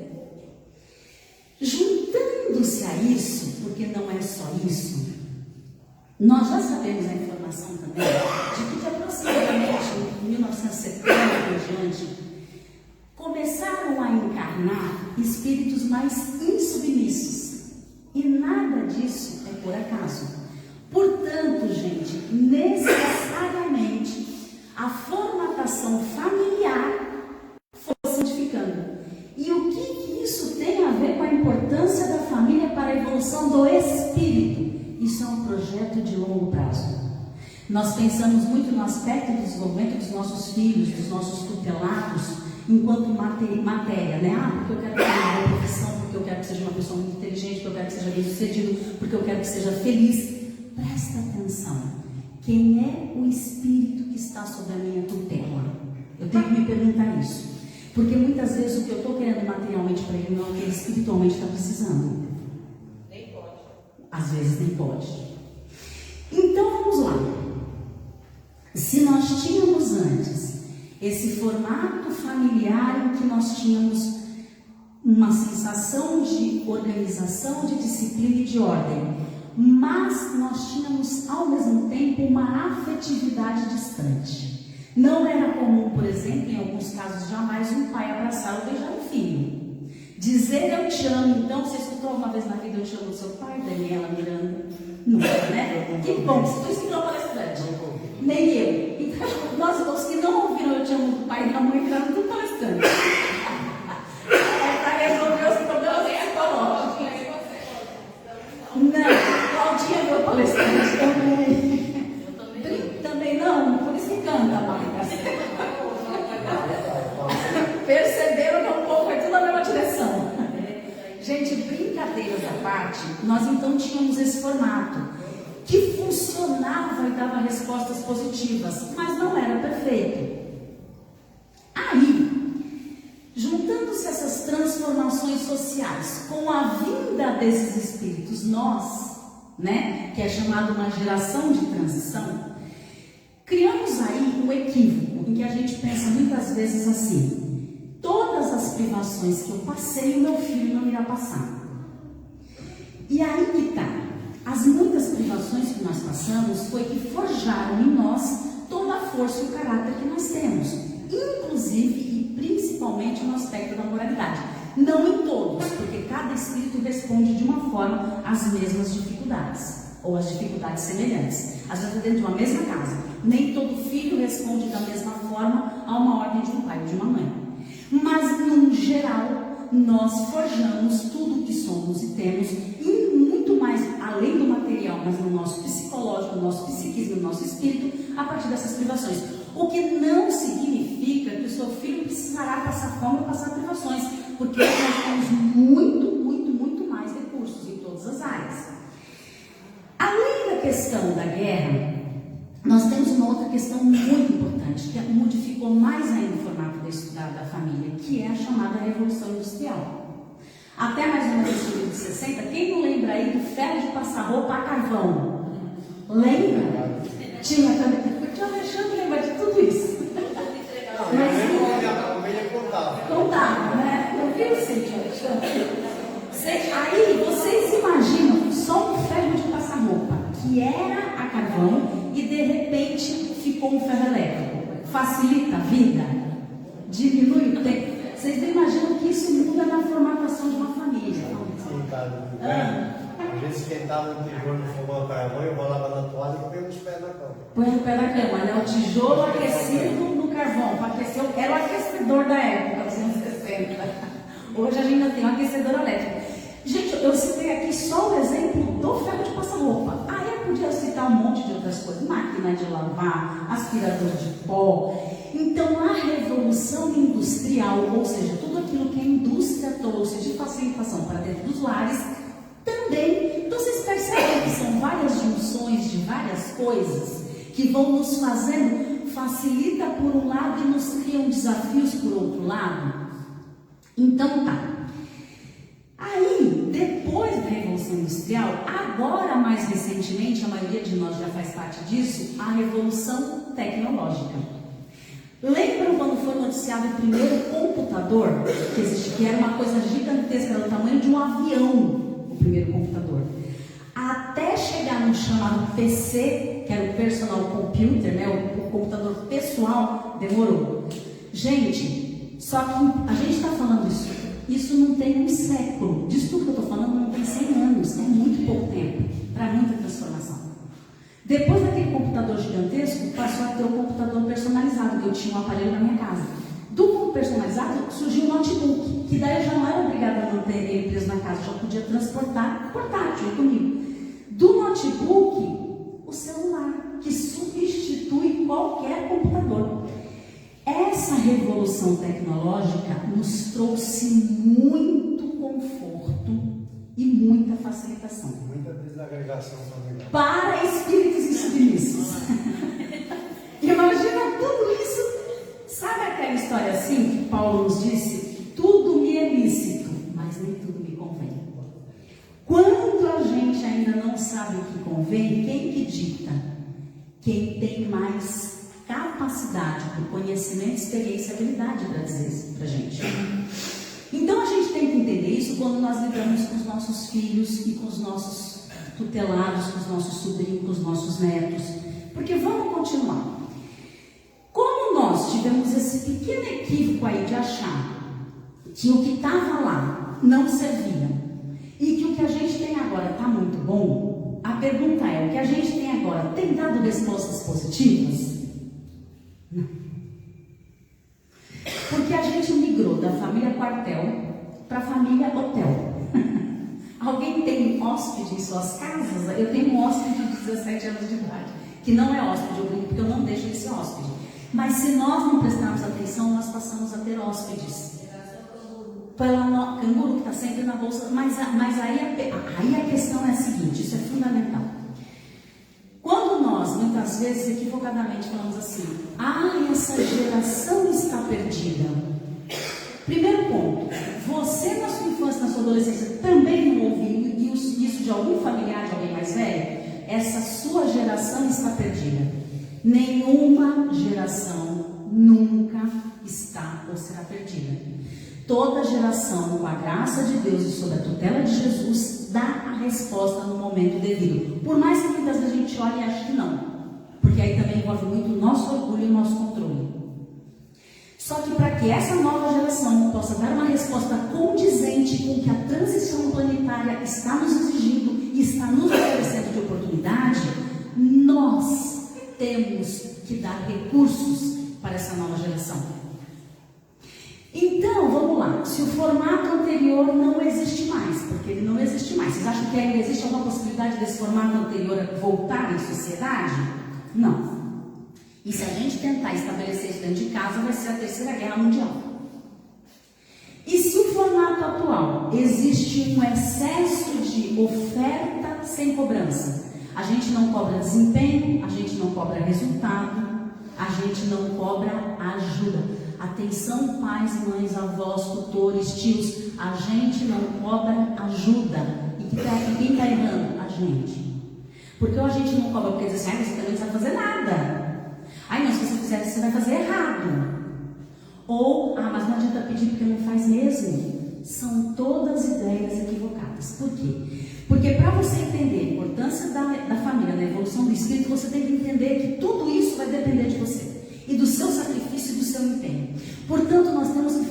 Juntando-se a isso, porque não é só isso, nós já sabemos a informação também de que aproximadamente em 1970 em diante começaram a encarnar espíritos mais insubmissos. E nada disso é por acaso. Portanto, gente, necessariamente a formatação familiar foi santificando. E o que isso tem a ver com a importância da família para a evolução do espírito? Isso é um projeto de longo prazo. Nós pensamos muito no aspecto do desenvolvimento dos nossos filhos, dos nossos tutelados, enquanto matéria, né? Ah, porque eu quero ter uma boa profissão, porque eu quero que seja uma pessoa muito inteligente, porque eu quero que seja bem sucedido, porque eu quero que seja feliz. Presta atenção. Quem é o espírito que está sob a minha tutela? Eu tenho que me perguntar isso. Porque muitas vezes o que eu estou querendo materialmente para ele não é o que ele espiritualmente está precisando. Nem pode. Às vezes nem pode. Então vamos lá. Se nós tínhamos antes esse formato familiar em que nós tínhamos uma sensação de organização, de disciplina e de ordem, mas nós tínhamos ao mesmo tempo uma afetividade distante. Não era comum, por exemplo, em alguns casos, jamais um pai abraçar ou beijar um filho. Dizer eu te amo, então, você escutou uma vez na vida eu te amo do seu pai, Daniela Miranda? Não, né? Que bom, você foi escritor palestrante. Nem eu. Então, nós, os que não ouviram eu te amo do pai e da mãe, viraram tudo palestrante. É para resolver os problemas psicológicos. Não, Claudinha é meu palestrante também. Também não, por isso que canta, Marca. Perceberam que o povo foi tudo na mesma direção. Gente, brincadeiras à parte, nós então tínhamos esse formato que funcionava e dava respostas positivas, mas não era perfeito. Aí, juntando-se essas transformações sociais com a vinda desses espíritos, nós, né, que é chamado uma geração de transição, criamos aí um equívoco em que a gente pensa muitas vezes assim: todas as privações que eu passei, o meu filho não irá passar. E aí que está. As muitas privações que nós passamos foi que forjaram em nós toda a força e o caráter que nós temos, inclusive e principalmente no aspecto da moralidade. Não em todos, porque cada espírito responde de uma forma às mesmas dificuldades, ou às dificuldades semelhantes. Às vezes dentro de uma mesma casa, nem todo filho responde da mesma forma a uma ordem de um pai ou de uma mãe. Mas, num geral, nós forjamos tudo o que somos e temos, e muito mais além do material, mas no nosso psicológico, no nosso psiquismo, no nosso espírito, a partir dessas privações. O que não significa que o seu filho precisará passar fome ou passar privações, porque nós temos muito mais recursos em todas as áreas. Além da questão da guerra, nós temos uma outra questão muito importante, que modificou mais ainda o formato da família, que é a chamada Revolução Industrial. Até mais ou menos no de 60, quem não lembra aí do ferro de passar roupa a carvão? Lembra? Tinha também. O tio Alexandre lembra de tudo isso. Contava, né? Eu vi o tio Alexandre. Aí vocês imaginam só um ferro de passar roupa, que era a carvão e de repente ficou um ferro elétrico. Facilita a vida? Diminui o tempo? Vocês não imaginam que isso muda na formatação de uma família? Sim, cara. A gente esquentava o tijolo no fogão a carvão, eu rolava na toalha e põe os pés na cama. Põe o pé na cama, né? O tijolo aquecido no carvão. Para aquecer, era o aquecedor da época, dos anos 60. Hoje a gente ainda tem um aquecedor elétrico. Gente, eu citei aqui só o exemplo do ferro de passar roupa. Aí eu podia citar um monte de outras coisas. Máquina de lavar, aspirador de pó. Então a revolução industrial, ou seja, tudo aquilo que a indústria trouxe de facilitação para dentro dos lares, também. Então vocês percebem que são várias junções de várias coisas que vão nos fazendo, facilita por um lado e nos criam desafios por outro lado. Então tá. Aí, depois da Revolução Industrial, agora mais recentemente, a maioria de nós já faz parte disso, a Revolução Tecnológica. Lembram quando foi noticiado o primeiro computador que existia, que era uma coisa gigantesca, era do tamanho de um avião, o primeiro computador. Até chegar no chamado PC, que era o Personal Computer, né, o computador pessoal, demorou. Gente, só que a gente está falando isso não tem um século. Disso tudo que eu estou falando não tem 100 anos, é muito pouco tempo para muita transformação. Depois daquele computador gigantesco, passou a ter o computador personalizado, que eu tinha um aparelho na minha casa. Do personalizado surgiu o notebook, que daí eu já não era obrigada a manter ele preso na casa, já podia transportar portátil comigo. Do notebook, o celular, que substituiu qualquer computador. Essa revolução tecnológica nos trouxe muito conforto e muita facilitação. Muita desagregação familiar. Para espíritos e submissos. Imagina tudo isso. Sabe aquela história assim que Paulo nos disse? Tudo me é lícito, mas nem tudo me convém. Quando a gente ainda não sabe o que convém, quem que dita? Quem tem mais capacidade por conhecimento, experiência e habilidade para dizer isso para a gente. Então a gente tem que entender isso quando nós lidamos com os nossos filhos e com os nossos tutelados, com os nossos sobrinhos, com os nossos netos. Porque vamos continuar. Como nós tivemos esse pequeno equívoco aí de achar que o que estava lá não servia e que o que a gente tem agora está muito bom, a pergunta é, o que a gente tem agora tem dado respostas positivas? Não. Porque a gente migrou da família quartel para a família hotel. Alguém tem hóspede em suas casas? Eu tenho um hóspede de 17 anos de idade, que não é hóspede, eu brinco porque eu não deixo ele ser hóspede. Mas se nós não prestarmos atenção, nós passamos a ter hóspedes. Pela canguru que está sempre na bolsa. Mas aí a questão é a seguinte, isso é fundamental. Quando nós, muitas vezes, equivocadamente falamos assim, essa geração está perdida. Primeiro ponto, você na sua infância, na sua adolescência, também não ouviu isso de algum familiar, de alguém mais velho? Essa sua geração está perdida. Nenhuma geração nunca está ou será perdida. Toda geração, com a graça de Deus e sob a tutela de Jesus, dá a resposta no momento devido. Por mais que muitas vezes a gente olhe e ache que não. Porque aí também envolve muito o nosso orgulho e o nosso controle. Só que para que essa nova geração possa dar uma resposta condizente com o que a transição planetária está nos exigindo e está nos oferecendo de oportunidade, nós temos que dar recursos para essa nova geração. Então, vamos lá. Se o formato anterior não existe mais, porque ele não existe mais, vocês acham que ainda existe alguma possibilidade desse formato anterior voltar em sociedade? Não. E se a gente tentar estabelecer isso dentro de casa, vai ser a Terceira Guerra Mundial. E se o formato atual existe um excesso de oferta sem cobrança? A gente não cobra desempenho, a gente não cobra resultado, a gente não cobra ajuda. Atenção, pais, mães, avós, tutores, tios, a gente não cobra ajuda. E quem está errando? A gente. Porque ou a gente não cobra porque diz assim, você também não sabe fazer nada. Não, se você fizer, você vai fazer errado. Ou, mas não adianta pedir porque não faz mesmo. São todas ideias equivocadas. Por quê? Porque para você entender a importância da família, da evolução do espírito, você tem que entender que tudo isso vai depender de você. E do seu sacrifício e do seu empenho. Portanto, nós temos que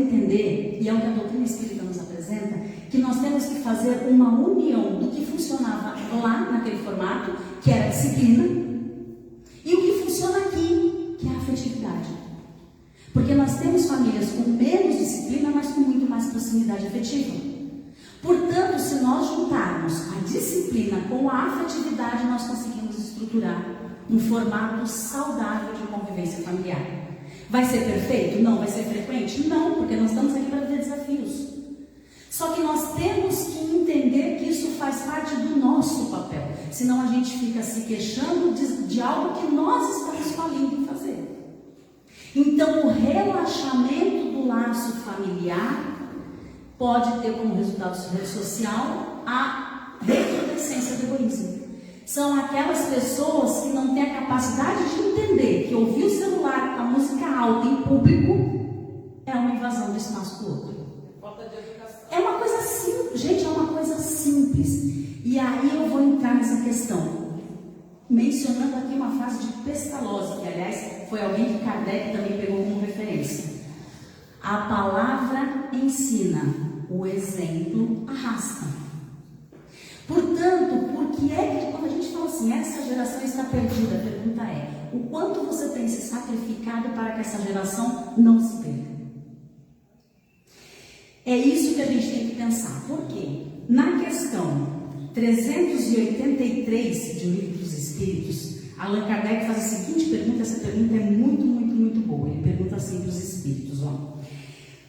entender, e é o que a doutrina espírita nos apresenta, que nós temos que fazer uma união do que funcionava lá naquele formato, que era a disciplina, e o que funciona aqui, que é a afetividade. Porque nós temos famílias com menos disciplina, mas com muito mais proximidade afetiva. Portanto, se nós juntarmos a disciplina com a afetividade, nós conseguimos estruturar um formato saudável de convivência familiar. Vai ser perfeito? Não. Vai ser frequente? Não, porque nós estamos aqui para viver desafios. Só que nós temos que entender que isso faz parte do nosso papel. Senão a gente fica se queixando de algo que nós estamos falindo em fazer. Então, o relaxamento do laço familiar pode ter como resultado social a recrudescência do egoísmo. São aquelas pessoas que não têm a capacidade de entender que ouvir o celular com a música alta em público é uma invasão do espaço do outro. Falta de educação. É uma coisa simples, gente, é uma coisa simples. E aí eu vou entrar nessa questão, mencionando aqui uma frase de Pestalozzi, que aliás foi alguém que Kardec também pegou como referência. A palavra ensina, o exemplo arrasta. Portanto, por que é que quando a gente fala assim, essa geração está perdida, a pergunta é, o quanto você tem se sacrificado para que essa geração não se perca? É isso que a gente tem que pensar. Por quê? Na questão 383 de O Livro dos Espíritos, Allan Kardec faz a seguinte pergunta, essa pergunta é muito, muito, muito boa. Ele pergunta assim para os espíritos, ó.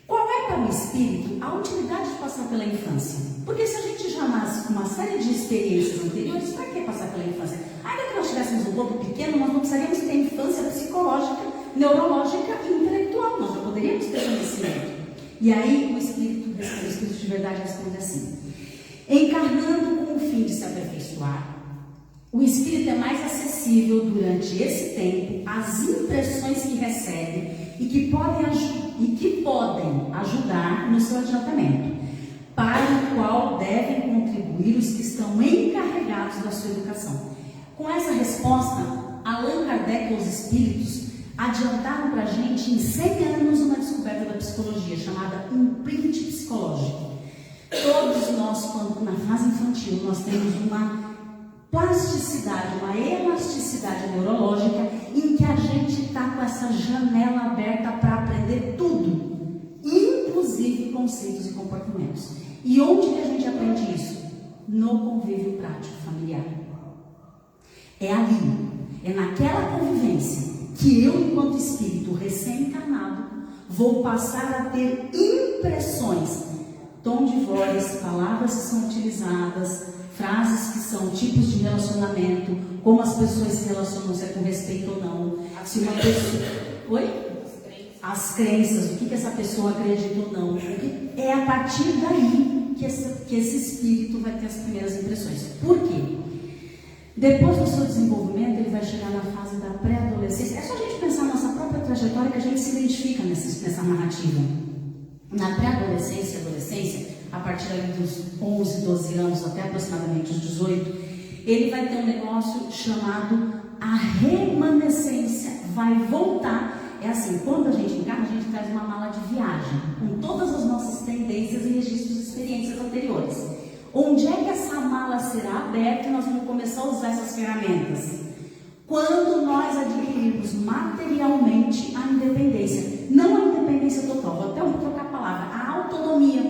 Qual é para o espírito a utilidade de passar pela infância? Porque se a gente já nasce com uma série de experiências anteriores, para que passar pela infância? Ainda que nós tivéssemos um corpo pequeno, nós não precisaríamos ter infância psicológica, neurológica e intelectual. Nós já poderíamos ter conhecimento. E aí o espírito de verdade responde assim: encarnando com o fim de se aperfeiçoar, o espírito é mais acessível durante esse tempo às impressões que recebe e que podem ajudar no seu adiantamento, para o qual devem contribuir os que estão encarregados da sua educação. Com essa resposta, Allan Kardec e os espíritos adiantaram para a gente em 100 anos uma descoberta da psicologia chamada imprint psicológico. Todos nós, quando na fase infantil, nós temos uma plasticidade, uma elasticidade neurológica em que a gente está com essa janela aberta para aprender tudo, inclusive conceitos e comportamentos. E onde que a gente aprende isso? No convívio prático familiar. É ali, é naquela convivência que eu, enquanto espírito recém-encarnado, vou passar a ter impressões, tom de voz, palavras que são utilizadas, frases que são tipos de relacionamento, como as pessoas se relacionam, se é com respeito ou não, se uma pessoa... Oi? As crenças, o que essa pessoa acredita ou não. É a partir daí que esse espírito vai ter as primeiras impressões. Por quê? Depois do seu desenvolvimento, ele vai chegar na fase da pré-adolescência. É só a gente pensar na nossa própria trajetória que a gente se identifica nessa narrativa. Na pré-adolescência e adolescência, a partir dos 11, 12 anos até aproximadamente os 18, ele vai ter um negócio chamado a remanescência. Vai voltar. É assim, quando a gente encarna, a gente traz uma mala de viagem, com todas as nossas tendências e registros de experiências anteriores. Onde é que essa mala será aberta e nós vamos começar a usar essas ferramentas? Quando nós adquirirmos materialmente a independência. Não a independência total, vou até trocar a palavra, a autonomia.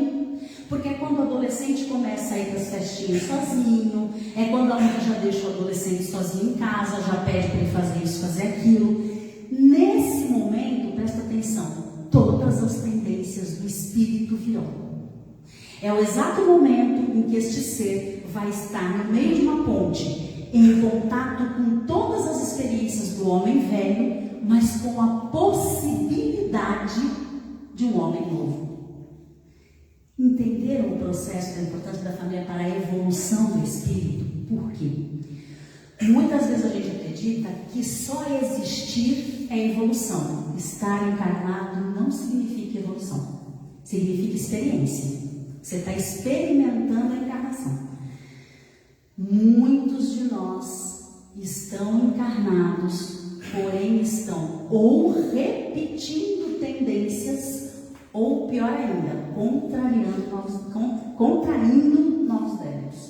Porque é quando o adolescente começa a ir para as festinhas sozinho, é quando a mãe já deixa o adolescente sozinho em casa, já pede para ele fazer isso, fazer aquilo. Nesse momento, presta atenção, todas as tendências do espírito virão. É o exato momento em que este ser vai estar no meio de uma ponte, em contato com todas as experiências do homem velho, mas com a possibilidade de um homem novo. Entenderam o processo da importância da família para a evolução do espírito? Por quê? Muitas vezes a gente acredita que só existir é evolução. Estar encarnado não significa evolução, significa experiência. Você está experimentando a encarnação. Muitos de nós estão encarnados, porém estão ou repetindo tendências, ou pior ainda, contraindo novos débitos.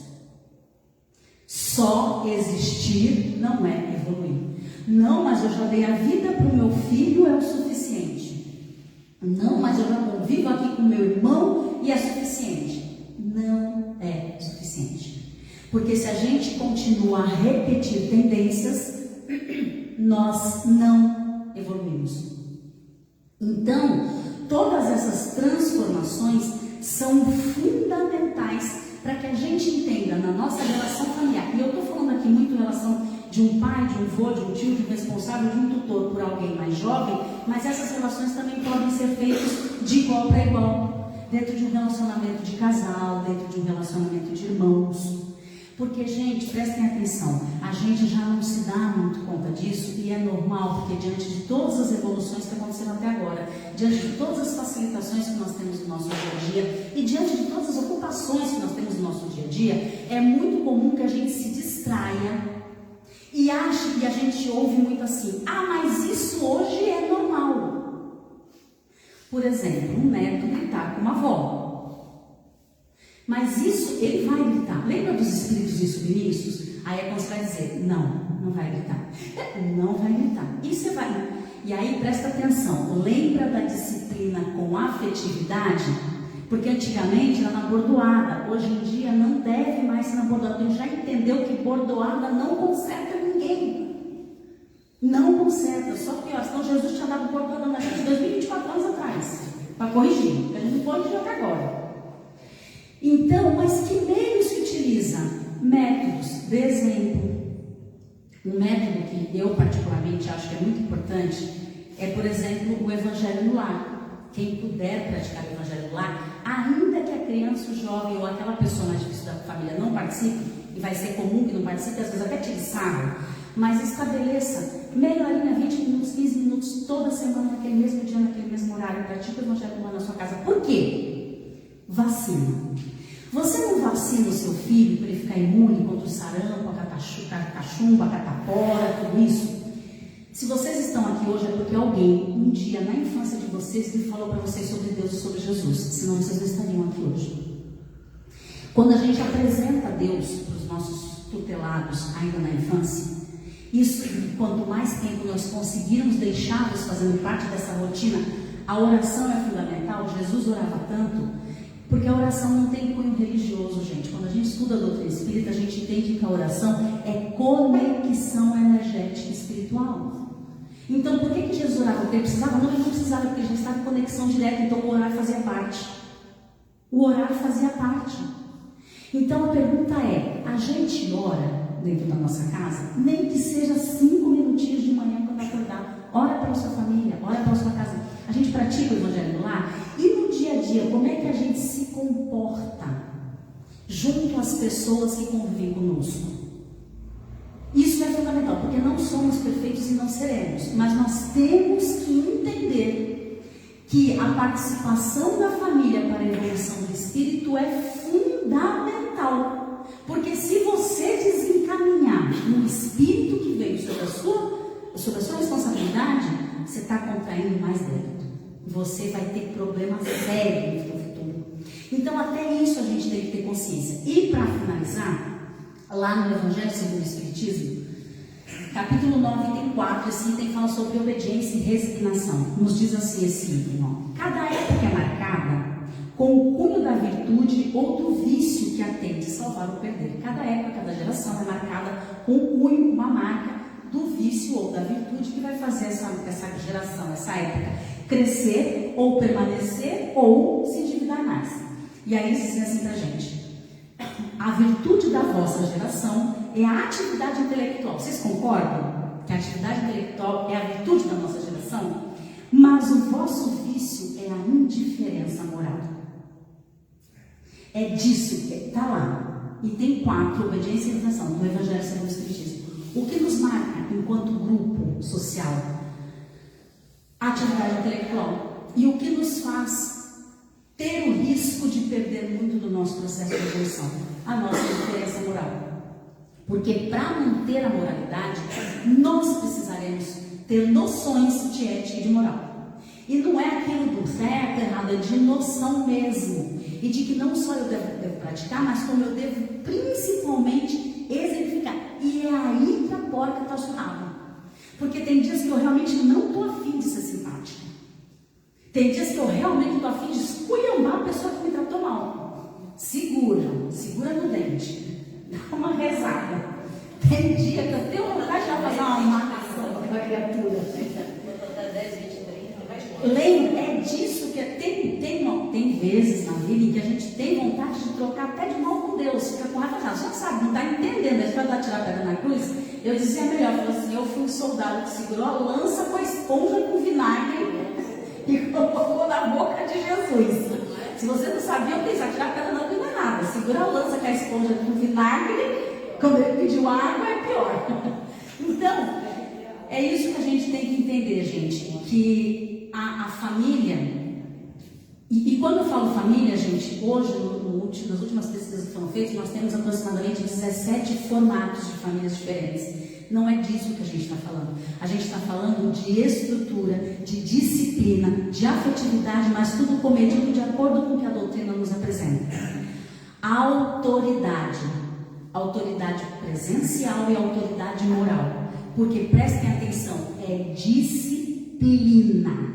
Só existir não é evoluir. Não, mas eu já dei a vida para o meu filho, é o suficiente. Não, mas eu já convivo aqui com meu irmão e é suficiente. Não é suficiente. Porque se a gente continua a repetir tendências, nós não evoluímos. Então, todas essas transformações são fundamentais para que a gente entenda na nossa relação familiar. E eu estou falando aqui muito em relação de um pai, de um avô, de um tio, de um responsável, de um tutor por alguém mais jovem, mas essas relações também podem ser feitas de igual para igual, dentro de um relacionamento de casal, dentro de um relacionamento de irmãos. Porque, gente, prestem atenção, a gente já não se dá muito conta disso e é normal, porque diante de todas as evoluções que aconteceram até agora, diante de todas as facilitações que nós temos no nosso dia a dia e diante de todas as ocupações que nós temos no nosso dia a dia, é muito comum que a gente se distraia e ache, e a gente ouve muito assim: ah, mas isso hoje é normal. Por exemplo, um neto gritar com uma avó. Mas isso, ele vai gritar. Lembra dos espíritos insubmissos? Aí é quando você vai dizer: não vai gritar. Não vai gritar. E você vai. E aí presta atenção. Lembra da disciplina com afetividade? Porque antigamente era na bordoada. Hoje em dia não deve mais ser na bordoada. A gente já entendeu que bordoada não conserta ninguém. Não conserta, só pior. Senão Jesus tinha dado portão na gente 2024 anos atrás, para corrigir. A gente não corrigiu até agora. Então, mas que meio se utiliza? Métodos. De exemplo, um método que eu particularmente acho que é muito importante é, por exemplo, o Evangelho no Lar. Quem puder praticar o Evangelho no Lar, ainda que a criança, o jovem ou aquela pessoa mais difícil da família não participe, e vai ser comum que não participe, às vezes até tire sarro, mas estabeleça meia horinha, 20 minutos, 15 minutos, toda semana, naquele mesmo dia, naquele mesmo horário, pratica o Evangelho no Lar na sua casa. Por quê? Vacina. Você não vacina o seu filho para ele ficar imune contra o sarampo, a cachumba, a catapora, tudo isso? Se vocês estão aqui hoje é porque alguém, um dia na infância de vocês, lhe falou para vocês sobre Deus e sobre Jesus, senão vocês não estariam aqui hoje. Quando a gente apresenta Deus para os nossos tutelados ainda na infância, isso, quanto mais tempo nós conseguirmos deixá-los fazendo parte dessa rotina, a oração é fundamental. Jesus orava tanto, porque a oração não tem cunho religioso, gente. Quando a gente estuda a doutrina espírita, a gente entende que a oração é conexão energética espiritual. Então, por que Jesus orava? Porque ele precisava? Não, ele não precisava, porque ele já estava em conexão direta, então o orar fazia parte. O orar fazia parte. Então, a pergunta é, a gente ora dentro da nossa casa, nem que seja 5 minutinhos de manhã quando acordar, ora pela sua família, ora pela sua casa. A gente pratica o Evangelho no Lar, e no dia a dia, como é que a gente se comporta junto às pessoas que convivem conosco? Isso é fundamental, porque não somos perfeitos e não seremos, mas nós temos que entender que a participação da família para a evolução do espírito é fundamental, porque se você desencaminhar no espírito que veio sobre a sua responsabilidade, você está contraindo mais débito. Você vai ter problemas sérios no futuro. Então, até isso a gente tem que ter consciência. E para finalizar, lá no Evangelho segundo o Espiritismo, capítulo 9, item 4, esse item fala sobre obediência e resignação. Nos diz assim esse item, ó. Cada época é marcada com o cunho da virtude ou do vício que a tem de salvar ou perder. Cada época, cada geração é marcada com o cunho, uma marca do vício ou da virtude que vai fazer essa geração, essa época, crescer ou permanecer ou se endividar mais. E aí diz assim pra gente: a virtude da vossa geração é a atividade intelectual. Vocês concordam que a atividade intelectual é a virtude da nossa geração? Mas o vosso vício é a indiferença moral. É disso que está lá. Item 4, obediência e resignação, no Evangelho segundo o Espiritismo. O que nos marca enquanto grupo social? A atividade intelectual. E o que nos faz ter o risco de perder muito do nosso processo de evolução? A nossa indiferença moral. Porque para manter a moralidade, nós precisaremos ter noções de ética e de moral. E não é aquilo do certo, errado, é de noção mesmo. E de que não só eu devo praticar, mas como eu devo principalmente exemplificar. E é aí que a porca está surrada. Porque tem dias que eu realmente não estou afim de ser simpática. Tem dias que eu realmente estou afim de esculhambar a pessoa que me tratou mal. Segura no dente. Dá uma rezada. Tem dia que eu tenho vontade de fazer uma marcação com a criatura. Lembra, é disso que tem vezes na vida em que a gente tem vontade de trocar até de mal com Deus. Fica com raiva, já sabe, não está entendendo. A gente vai dar tirar a pedra na cruz. Eu dizia melhor, eu falei assim: eu fui um soldado que segurou a lança com a esponja com vinagre e colocou na boca de Jesus. Se você não sabia, eu pensava, tirar a pedra na cruz não é nada. Segura a lança com a esponja com vinagre, quando ele pediu água é pior. Então, é isso que a gente tem que entender, gente, que a família, e quando eu falo família, gente, hoje, nas últimas pesquisas que foram feitas, nós temos aproximadamente 17 formatos de famílias diferentes. Não é disso que a gente está falando. A gente está falando de estrutura, de disciplina, de afetividade, mas tudo comedido de acordo com o que a doutrina nos apresenta. Autoridade presencial e autoridade moral. Porque, prestem atenção, é disciplina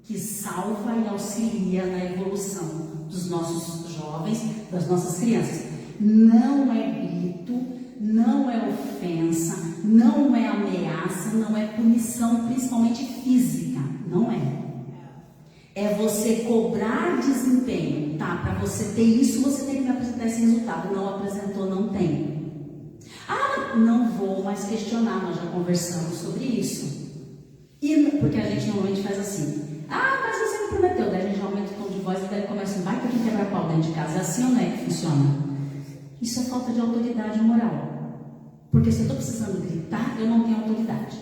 que salva e auxilia na evolução dos nossos jovens, das nossas crianças. Não é grito, não é ofensa, não é ameaça, não é punição, principalmente física, não é. É você cobrar desempenho, tá? Para você ter isso, você tem que me apresentar esse resultado. Não apresentou, não tem. Ah, não vou mais questionar, nós já conversamos sobre isso. E, porque a gente normalmente faz assim. Ah, mas você me prometeu. Daí a gente aumenta o tom de voz e daí começa vai que quem quebra pau dentro de casa. É assim ou não é que funciona? Isso é falta de autoridade moral. Porque se eu estou precisando gritar, eu não tenho autoridade.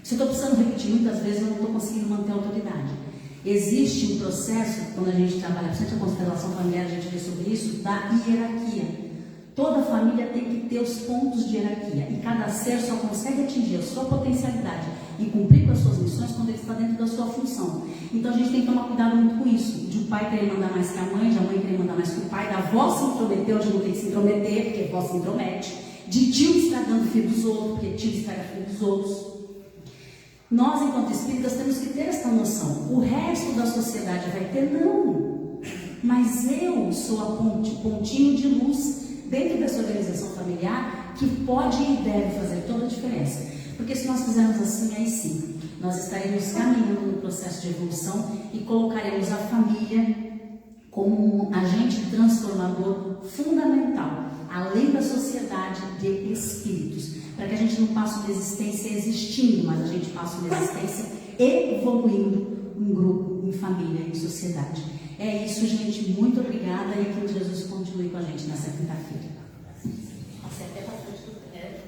Se eu estou precisando repetir muitas vezes, eu não estou conseguindo manter a autoridade. Existe um processo, quando a gente trabalha, principalmente a constelação familiar, a gente vê sobre isso, da hierarquia. Toda família tem que ter os pontos de hierarquia. E cada ser só consegue atingir a sua potencialidade e cumprir com as suas missões quando ele está dentro da sua função. Então a gente tem que tomar cuidado muito com isso. De o pai querer mandar mais que a mãe, de a mãe querer mandar mais que o pai, da avó se intrometer onde não tem que se intrometer, porque a avó se intromete. De tio estragando filho dos outros, porque tio estraga filho dos outros. Nós, enquanto espíritas, temos que ter essa noção. O resto da sociedade vai ter? Não. Mas eu sou a pontinho de luz dentro dessa organização familiar que pode e deve fazer toda a diferença. Porque se nós fizermos assim, aí sim, nós estaremos caminhando no processo de evolução e colocaremos a família como um agente transformador fundamental, além da sociedade de espíritos, para que a gente não passe uma existência existindo, mas a gente passe uma existência evoluindo em grupo, em família, em sociedade. É isso, gente. Muito obrigada e que Jesus continue com a gente nessa quinta-feira. Passei até bastante do tempo.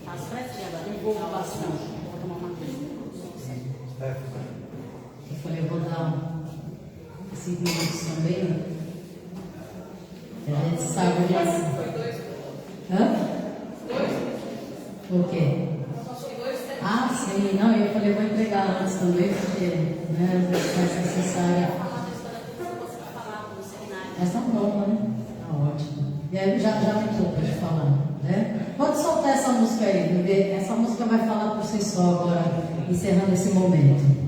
Faz prece agora. Eu vou bastante. Vou tomar uma coisa. Eu falei, eu vou dar 5 minutos também. A gente sabe disso. Hã? Por quê? Ah, sim, não, eu falei, vou entregar antes também, porque né, às vezes faz necessário. Mas tá bom, né? Tá ótimo. E aí já me poupa de falar, né? Pode soltar essa música aí, bebê. Essa música vai falar por si só agora, encerrando esse momento.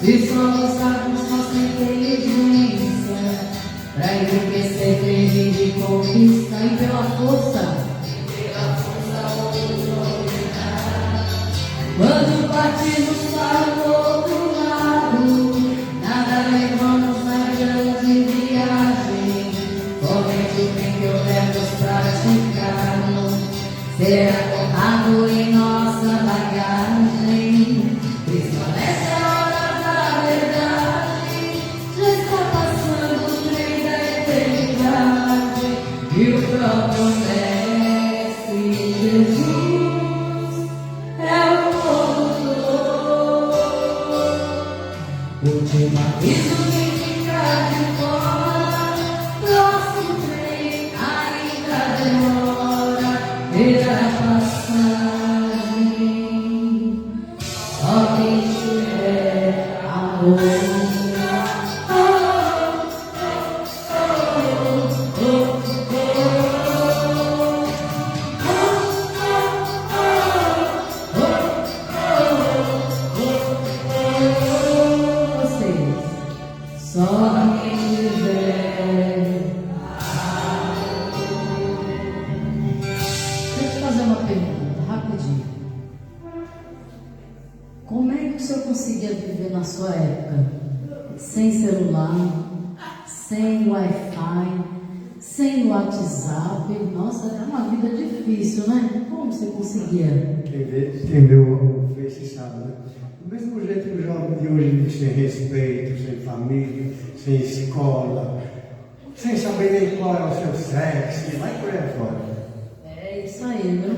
e só usamos nossa inteligência pra enriquecer, feliz de conquista e pela força. Quando partimos para o outro lado, nada levamos na grande viagem. Somente o bem que houvermos praticado será contado em nossa bagagem. Permanece a hora da verdade, já está passando o trem da eternidade. E o próprio Mestre Jesus é o último aviso de ficar de fora, próximo trem ainda demora, verá a passagem, só quem tiver amor. Só quem tiver. Deixa eu te fazer uma pergunta, rapidinho. Como é que o senhor conseguia viver na sua época? Sem celular, sem Wi-Fi, sem WhatsApp? Nossa, era uma vida difícil, né? Como você conseguia? Quem vê o Face sabe, né? Do mesmo jeito que o jovem de hoje vive sem respeito, sem família, sem escola, sem saber nem qual é o seu sexo, vai por aí fora. É isso aí, viu?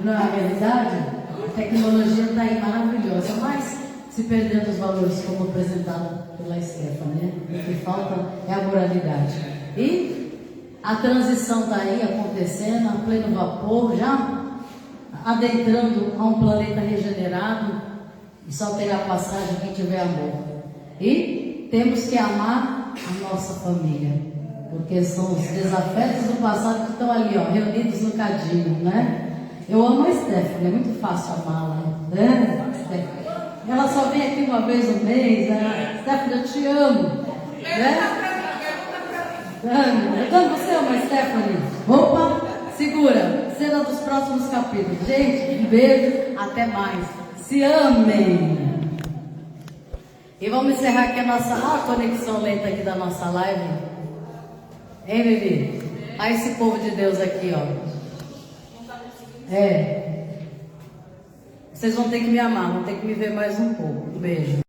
Na realidade, a tecnologia está aí maravilhosa, mas se perdendo os valores como apresentado pela Stephanie, né? O que falta é a moralidade. E a transição está aí acontecendo a pleno vapor, já adentrando a um planeta regenerado. E só terá passagem quem tiver amor. E temos que amar a nossa família, porque são os desafetos do passado que estão ali, ó, reunidos no cadinho, né? Eu amo a Stephanie, é muito fácil amá-la, né? Ela só vem aqui uma vez no mês, né? Stephanie, eu te amo, né? Dani, você ama a Stephanie? Opa, segura, cena dos próximos capítulos. Gente, um beijo, até mais. Se amem! E vamos encerrar aqui a nossa conexão lenta aqui da nossa live. Hein, Vivi? Olha esse povo de Deus aqui, ó. Vocês vão ter que me amar, vão ter que me ver mais um pouco. Um beijo.